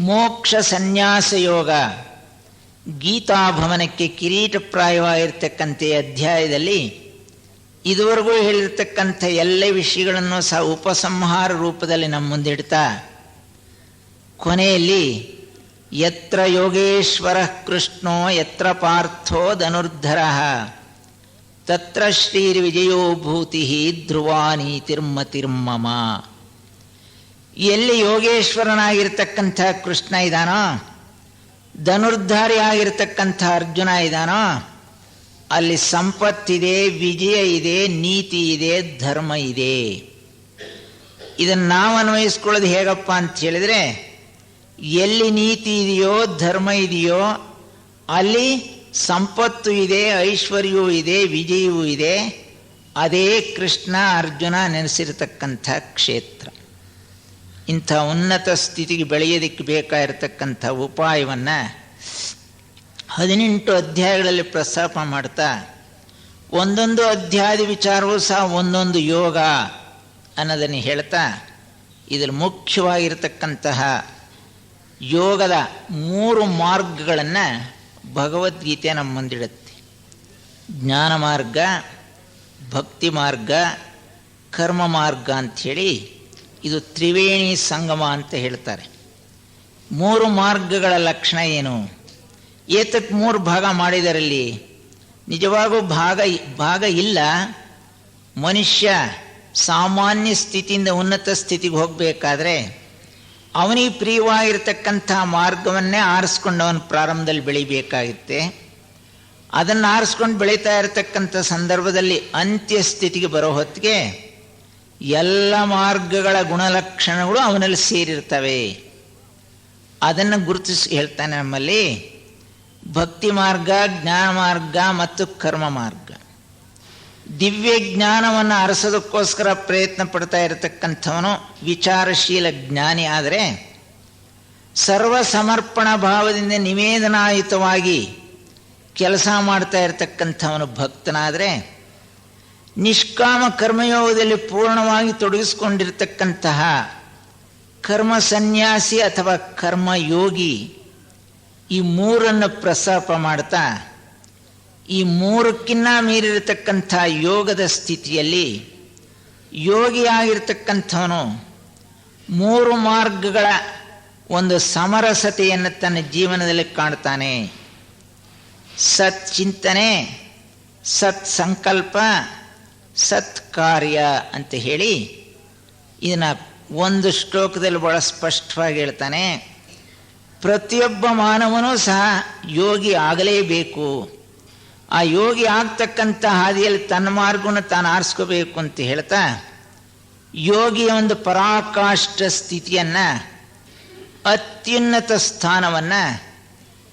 ಮೋಕ್ಷ ಸನ್ಯಾಸ ಯೋಗ. ಗೀತಾಭವನಕ್ಕೆ ಕಿರೀಟಪ್ರಾಯವಾಗಿರ್ತಕ್ಕಂಥ ಅಧ್ಯಾಯದಲ್ಲಿ ಇದುವರೆಗೂ ಹೇಳಿರ್ತಕ್ಕಂಥ ಎಲ್ಲ ವಿಷಯಗಳನ್ನು ಸಹ ಉಪಸಂಹಾರ ರೂಪದಲ್ಲಿ ನಮ್ಮ ಮುಂದಿಡ್ತಾ ಕೊನೆಯಲ್ಲಿ ಯತ್ರ ಯೋಗೇಶ್ವರ ಕೃಷ್ಣೋ ಯತ್ರ ಪಾರ್ಥೋ ಧನುರ್ಧರ ತತ್ರ ಶ್ರೀರ್ವಿಜಯೋ ಭೂತಿ ಧ್ರುವ ನೀತಿರ್ಮತಿರ್ಮಮ. ಎಲ್ಲಿ ಯೋಗೇಶ್ವರನಾಗಿರ್ತಕ್ಕಂಥ ಕೃಷ್ಣ ಇದ್ದಾನೋ, ಧನುರ್ಧಾರಿ ಆಗಿರ್ತಕ್ಕಂಥ ಅರ್ಜುನ ಇದ್ದಾನೋ, ಅಲ್ಲಿ ಸಂಪತ್ತಿದೆ, ವಿಜಯ ಇದೆ, ನೀತಿ ಇದೆ, ಧರ್ಮ ಇದೆ. ಇದನ್ನು ನಾವು ಅನ್ವಯಿಸ್ಕೊಳ್ಳೋದು ಹೇಗಪ್ಪ ಅಂತ ಹೇಳಿದರೆ, ಎಲ್ಲಿ ನೀತಿ ಇದೆಯೋ ಧರ್ಮ ಇದೆಯೋ ಅಲ್ಲಿ ಸಂಪತ್ತು ಇದೆ, ಐಶ್ವರ್ಯವೂ ಇದೆ, ವಿಜಯವೂ ಇದೆ. ಅದೇ ಕೃಷ್ಣ ಅರ್ಜುನ ನೆನೆಸಿರತಕ್ಕಂಥ ಕ್ಷೇತ್ರ. ಇಂಥ ಉನ್ನತ ಸ್ಥಿತಿಗೆ ಬೆಳೆಯೋದಕ್ಕೆ ಬೇಕಾಗಿರತಕ್ಕಂಥ ಉಪಾಯವನ್ನು 18 ಅಧ್ಯಾಯಗಳಲ್ಲಿ ಪ್ರಸ್ತಾಪ ಮಾಡ್ತಾ ಒಂದೊಂದು ಅಧ್ಯಾಯದ ವಿಚಾರವೂ ಸಹ ಒಂದೊಂದು ಯೋಗ ಅನ್ನೋದನ್ನು ಹೇಳ್ತಾ ಇದರಲ್ಲಿ ಮುಖ್ಯವಾಗಿರತಕ್ಕಂತಹ ಯೋಗದ 3 ಮಾರ್ಗಗಳನ್ನು ಭಗವದ್ಗೀತೆ ನಮ್ಮ ಮುಂದಿಡುತ್ತೆ. ಜ್ಞಾನ ಮಾರ್ಗ, ಭಕ್ತಿ ಮಾರ್ಗ, ಕರ್ಮ ಮಾರ್ಗ ಅಂಥೇಳಿ ಇದು ತ್ರಿವೇಣಿ ಸಂಗಮ ಅಂತ ಹೇಳ್ತಾರೆ. 3 ಮಾರ್ಗಗಳ ಲಕ್ಷಣ ಏನು? ಏತಕ್ಕೆ 3 ಭಾಗ ಮಾಡಿದರಲ್ಲಿ ನಿಜವಾಗೂ ಭಾಗ ಇಲ್ಲ. ಮನುಷ್ಯ ಸಾಮಾನ್ಯ ಸ್ಥಿತಿಯಿಂದ ಉನ್ನತ ಸ್ಥಿತಿಗೆ ಹೋಗಬೇಕಾದ್ರೆ ಅವನಿಗೆ ಪ್ರಿಯವಾಗಿರ್ತಕ್ಕಂಥ ಮಾರ್ಗವನ್ನೇ ಆರಿಸ್ಕೊಂಡು ಅವನು ಪ್ರಾರಂಭದಲ್ಲಿ ಬೆಳಿಬೇಕಾಗುತ್ತೆ. ಅದನ್ನು ಆರಿಸ್ಕೊಂಡು ಬೆಳೀತಾ ಇರತಕ್ಕಂಥ ಸಂದರ್ಭದಲ್ಲಿ ಅಂತ್ಯ ಸ್ಥಿತಿಗೆ ಬರೋ ಹೊತ್ತಿಗೆ ಎಲ್ಲ ಮಾರ್ಗಗಳ ಗುಣಲಕ್ಷಣಗಳು ಅವನಲ್ಲಿ ಸೇರಿರ್ತವೆ. ಅದನ್ನು ಗುರುತಿಸಿ ಹೇಳ್ತಾನೆ ನಮ್ಮಲ್ಲಿ ಭಕ್ತಿ ಮಾರ್ಗ, ಜ್ಞಾನ ಮಾರ್ಗ ಮತ್ತು ಕರ್ಮ ಮಾರ್ಗ. ದಿವ್ಯ ಜ್ಞಾನವನ್ನು ಅರಸೋದಕ್ಕೋಸ್ಕರ ಪ್ರಯತ್ನ ಪಡ್ತಾ ಇರತಕ್ಕಂಥವನು ವಿಚಾರಶೀಲ ಜ್ಞಾನಿ ಆದರೆ, ಸರ್ವ ಸಮರ್ಪಣ ಭಾವದಿಂದ ನಿವೇದನಾಯುತವಾಗಿ ಕೆಲಸ ಮಾಡ್ತಾ ಇರತಕ್ಕಂಥವನು ಭಕ್ತನಾದರೆ, ನಿಷ್ಕಾಮ ಕರ್ಮಯೋಗದಲ್ಲಿ ಪೂರ್ಣವಾಗಿ ತೊಡಗಿಸ್ಕೊಂಡಿರ್ತಕ್ಕಂತಹ ಕರ್ಮ ಸನ್ಯಾಸಿ ಅಥವಾ ಕರ್ಮಯೋಗಿ ಈ 3 ಪ್ರಸ್ತಾಪ ಮಾಡ್ತಾ, ಈ 3ಕ್ಕಿನ್ನ ಮೀರಿರತಕ್ಕಂಥ ಯೋಗದ ಸ್ಥಿತಿಯಲ್ಲಿ ಯೋಗಿಯಾಗಿರ್ತಕ್ಕಂಥವನು 3 ಮಾರ್ಗಗಳ ಒಂದು ಸಮರಸತೆಯನ್ನು ತನ್ನ ಜೀವನದಲ್ಲಿ ಕಾಣ್ತಾನೆ. ಸತ್ ಚಿಂತನೆ, ಸತ್ ಸಂಕಲ್ಪ, ಸತ್ ಕಾರ್ಯ ಅಂತ ಹೇಳಿ ಇದನ್ನು ಒಂದು ಶ್ಲೋಕದಲ್ಲಿ ಬಹಳ ಸ್ಪಷ್ಟವಾಗಿ ಹೇಳ್ತಾನೆ. ಪ್ರತಿಯೊಬ್ಬ ಮಾನವನೂ ಸಹ ಯೋಗಿ ಆಗಲೇಬೇಕು. ಆ ಯೋಗಿ ಆಗ್ತಕ್ಕಂಥ ಹಾದಿಯಲ್ಲಿ ತನ್ನ ಮಾರ್ಗವನ್ನು ತಾನು ಆರಿಸ್ಕೋಬೇಕು ಅಂತ ಹೇಳ್ತಾ, ಯೋಗಿಯ ಒಂದು ಪರಾಕಾಷ್ಠ ಸ್ಥಿತಿಯನ್ನು, ಅತ್ಯುನ್ನತ ಸ್ಥಾನವನ್ನು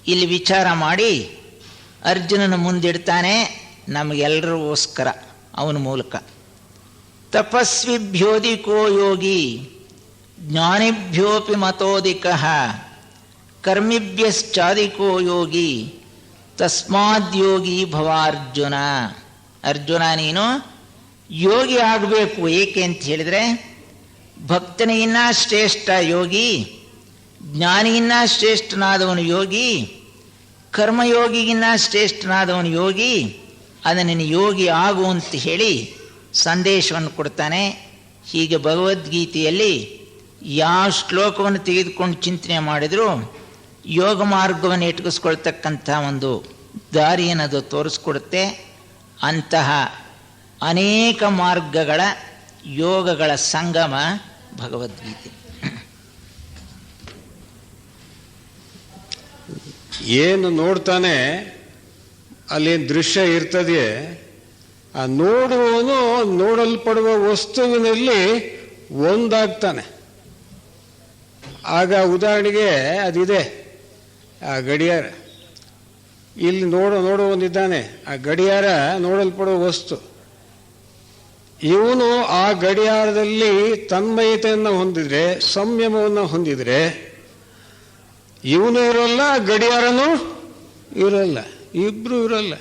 ಇಲ್ಲಿ ವಿಚಾರ ಮಾಡಿ ಅರ್ಜುನನ ಮುಂದಿಡ್ತಾನೆ ನಮಗೆಲ್ಲರಿಗೋಸ್ಕರ ಅವನ ಮೂಲಕ. ತಪಸ್ವಿಭ್ಯೋಧಿಕೋ ಯೋಗಿ ಜ್ಞಾನಿಭ್ಯೋಪಿ ಮತೋಧಿಕಃ ಕರ್ಮಿಭ್ಯಶ್ಚಾಧಿಕೋ ಯೋಗಿ ತಸ್ಮಾದ್ಯೋಗಿ ಭವಾರ್ಜುನ. ಅರ್ಜುನ, ನೀನು ಯೋಗಿ ಆಗಬೇಕು. ಏಕೆ ಅಂತ ಹೇಳಿದರೆ, ಭಕ್ತನಿಗಿನ್ನ ಶ್ರೇಷ್ಠ ಯೋಗಿ, ಜ್ಞಾನಿಗಿನ್ನ ಶ್ರೇಷ್ಠನಾದವನು ಯೋಗಿ, ಕರ್ಮಯೋಗಿಗಿನ್ನ ಶ್ರೇಷ್ಠನಾದವನು ಯೋಗಿ. ಅದನ್ನು ಯೋಗಿ ಆಗು ಅಂತ ಹೇಳಿ ಸಂದೇಶವನ್ನು ಕೊಡ್ತಾನೆ. ಹೀಗೆ ಭಗವದ್ಗೀತೆಯಲ್ಲಿ ಯಾವ ಶ್ಲೋಕವನ್ನು ತೆಗೆದುಕೊಂಡು ಚಿಂತನೆ ಮಾಡಿದರೂ ಯೋಗ ಮಾರ್ಗವನ್ನು ಇಟ್ಕಿಸ್ಕೊಳ್ತಕ್ಕಂಥ ಒಂದು ದಾರಿಯನ್ನು ಅದು ತೋರಿಸ್ಕೊಡುತ್ತೆ. ಅಂತಹ ಅನೇಕ ಮಾರ್ಗಗಳ ಯೋಗಗಳ ಸಂಗಮ ಭಗವದ್ಗೀತೆ. ಏನು ನೋಡ್ತಾನೆ ಅಲ್ಲೇನು ದೃಶ್ಯ ಇರ್ತದೆ, ಆ ನೋಡುವವನು ನೋಡಲ್ಪಡುವ ವಸ್ತುವಿನಲ್ಲಿ ಒಂದಾಗ್ತಾನೆ. ಆಗ ಉದಾಹರಣೆಗೆ ಅದಿದೆ, ಆ ಗಡಿಯಾರ. ಇಲ್ಲಿ ನೋಡುವವನಿದ್ದಾನೆ, ಆ ಗಡಿಯಾರ ನೋಡಲ್ಪಡುವ ವಸ್ತು. ಇವನು ಆ ಗಡಿಯಾರದಲ್ಲಿ ತನ್ಮಯತೆಯನ್ನು ಹೊಂದಿದ್ರೆ, ಸಂಯಮವನ್ನು ಹೊಂದಿದ್ರೆ, ಇವನು ಇರೋಲ್ಲ, ಗಡಿಯಾರನೂ ಇರೋಲ್ಲ, ಇಬ್ಬರು ಇರೋಲ್ಲ.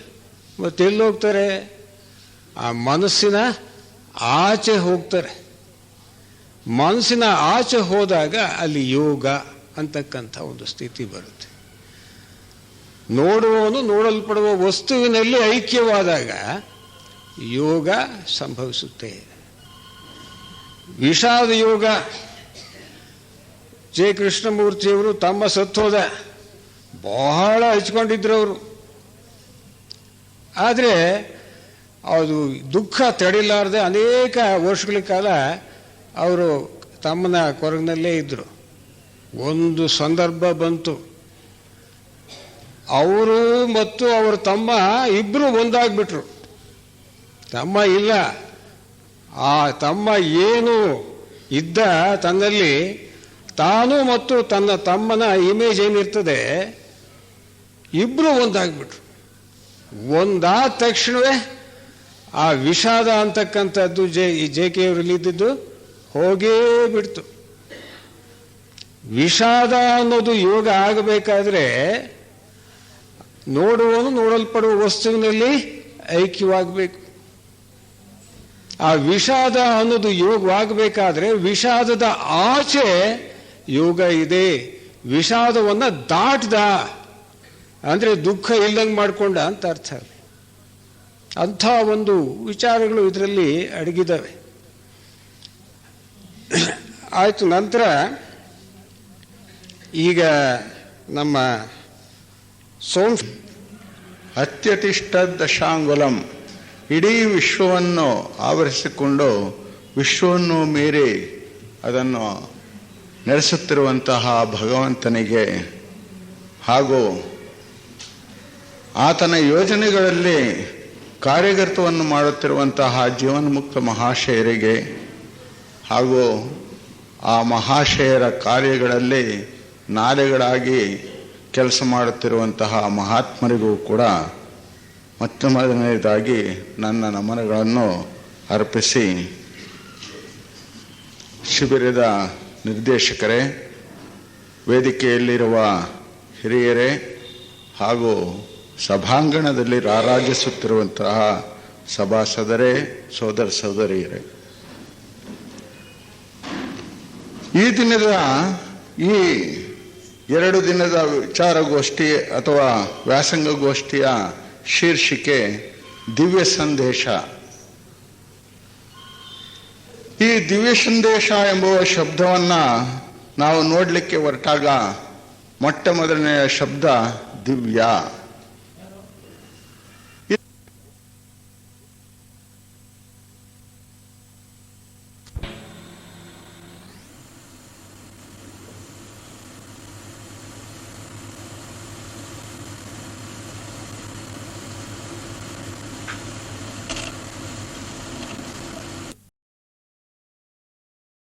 ಮತ್ತೆಲ್ಲಿ ಹೋಗ್ತಾರೆ? ಆ ಮನಸ್ಸಿನ ಆಚೆ ಹೋಗ್ತಾರೆ. ಮನಸ್ಸಿನ ಆಚೆ ಹೋದಾಗ ಅಲ್ಲಿ ಯೋಗ ಅಂತಕ್ಕಂಥ ಒಂದು ಸ್ಥಿತಿ ಬರುತ್ತೆ. ನೋಡುವವನು ನೋಡಲ್ಪಡುವ ವಸ್ತುವಿನಲ್ಲಿ ಐಕ್ಯವಾದಾಗ ಯೋಗ ಸಂಭವಿಸುತ್ತೆ. ವಿಷಾದ ಯೋಗ. ಜೆ ಕೃಷ್ಣಮೂರ್ತಿಯವರು ತಮ್ಮ ಸತ್ತೋದ ಬಹಳ ಹಚ್ಕೊಂಡಿದ್ರು ಅವರು. ಆದರೆ ಅದು ದುಃಖ ತಡಿಲಾರದೆ ಅನೇಕ ವರ್ಷಗಳ ಕಾಲ ಅವರು ತಮ್ಮನ ಕೊರಗಿನಲ್ಲೇ ಇದ್ದರು. ಒಂದು ಸಂದರ್ಭ ಬಂತು, ಅವರು ಮತ್ತು ಅವರ ತಮ್ಮ ಇಬ್ಬರು ಒಂದಾಗ್ಬಿಟ್ರು. ತಮ್ಮ ಇಲ್ಲ, ಆ ತಮ್ಮ ಏನು ಇದ್ದ ತನ್ನಲ್ಲಿ ತಾನು ಮತ್ತು ತನ್ನ ತಮ್ಮನ ಇಮೇಜ್ ಏನಿರ್ತದೆ, ಇಬ್ಬರು ಒಂದಾಗ್ಬಿಟ್ರು. ಒಂದಾದ ತಕ್ಷಣವೇ ಆ ವಿಷಾದ ಅಂತಕ್ಕಂಥದ್ದು ಜೆ ಕೆ ಅವರಲ್ಲಿ ಇದ್ದಿದ್ದು ಹೋಗೇ ಬಿಡ್ತು. ವಿಷಾದ ಅನ್ನೋದು ಯೋಗ ಆಗಬೇಕಾದ್ರೆ ನೋಡುವವನು ನೋಡಲ್ಪಡುವ ವಸ್ತುವಿನಲ್ಲಿ ಐಕ್ಯವಾಗಬೇಕು. ಆ ವಿಷಾದ ಅನ್ನೋದು ಯೋಗವಾಗಬೇಕಾದ್ರೆ ವಿಷಾದದ ಆಚೆ ಯೋಗ ಇದೆ. ವಿಷಾದವನ್ನು ದಾಟ್ದ ಅಂದರೆ ದುಃಖ ಇಲ್ಲಂಗೆ ಮಾಡಿಕೊಂಡ ಅಂತ ಅರ್ಥ. ಅಂಥ ಒಂದು ವಿಚಾರಗಳು ಇದರಲ್ಲಿ ಅಡಗಿದ್ದಾವೆ. ಆಯಿತು. ನಂತರ ಈಗ ನಮ್ಮ ಅತ್ಯತಿಷ್ಠ ದಶಾಂಗುಲಂ, ಇಡೀ ವಿಶ್ವವನ್ನು ಆವರಿಸಿಕೊಂಡು ವಿಶ್ವವನ್ನು ಮೀರಿ ಅದನ್ನು ನಡೆಸುತ್ತಿರುವಂತಹ ಭಗವಂತನಿಗೆ ಹಾಗೂ ಆತನ ಯೋಜನೆಗಳಲ್ಲಿ ಕಾರ್ಯಗತವನ್ನು ಮಾಡುತ್ತಿರುವಂತಹ ಜೀವನ್ಮುಕ್ತ ಮಹಾಶಯರಿಗೆ ಹಾಗೂ ಆ ಮಹಾಶಯರ ಕಾರ್ಯಗಳಲ್ಲಿ ನಾಲೆಗಳಾಗಿ ಕೆಲಸ ಮಾಡುತ್ತಿರುವಂತಹ ಮಹಾತ್ಮರಿಗೂ ಕೂಡ ಮೊದಲನೇದಾಗಿ ನನ್ನ ನಮನಗಳನ್ನು ಅರ್ಪಿಸಿ, ಶಿಬಿರದ ನಿರ್ದೇಶಕರೇ, ವೇದಿಕೆಯಲ್ಲಿರುವ ಹಿರಿಯರೇ ಹಾಗೂ ಸಭಾಂಗಣದಲ್ಲಿ ರಾರಾಜಿಸುತ್ತಿರುವಂತಹ ಸಭಾಸದರೇ, ಸೋದರ ಸೋದರಿಯರೇ, ಈ ದಿನದ ಈ 2 ದಿನದ ವಿಚಾರಗೋಷ್ಠಿ ಅಥವಾ ವ್ಯಾಸಂಗಗೋಷ್ಠಿಯ ಶೀರ್ಷಿಕೆ ದಿವ್ಯ ಸಂದೇಶ. ಈ ದಿವ್ಯ ಸಂದೇಶ ಎಂಬುವ ಶಬ್ದವನ್ನು ನಾವು ನೋಡಲಿಕ್ಕೆ ಹೊರಟಾಗ ಮೊಟ್ಟ ಮೊದಲನೆಯ ಶಬ್ದ ದಿವ್ಯ.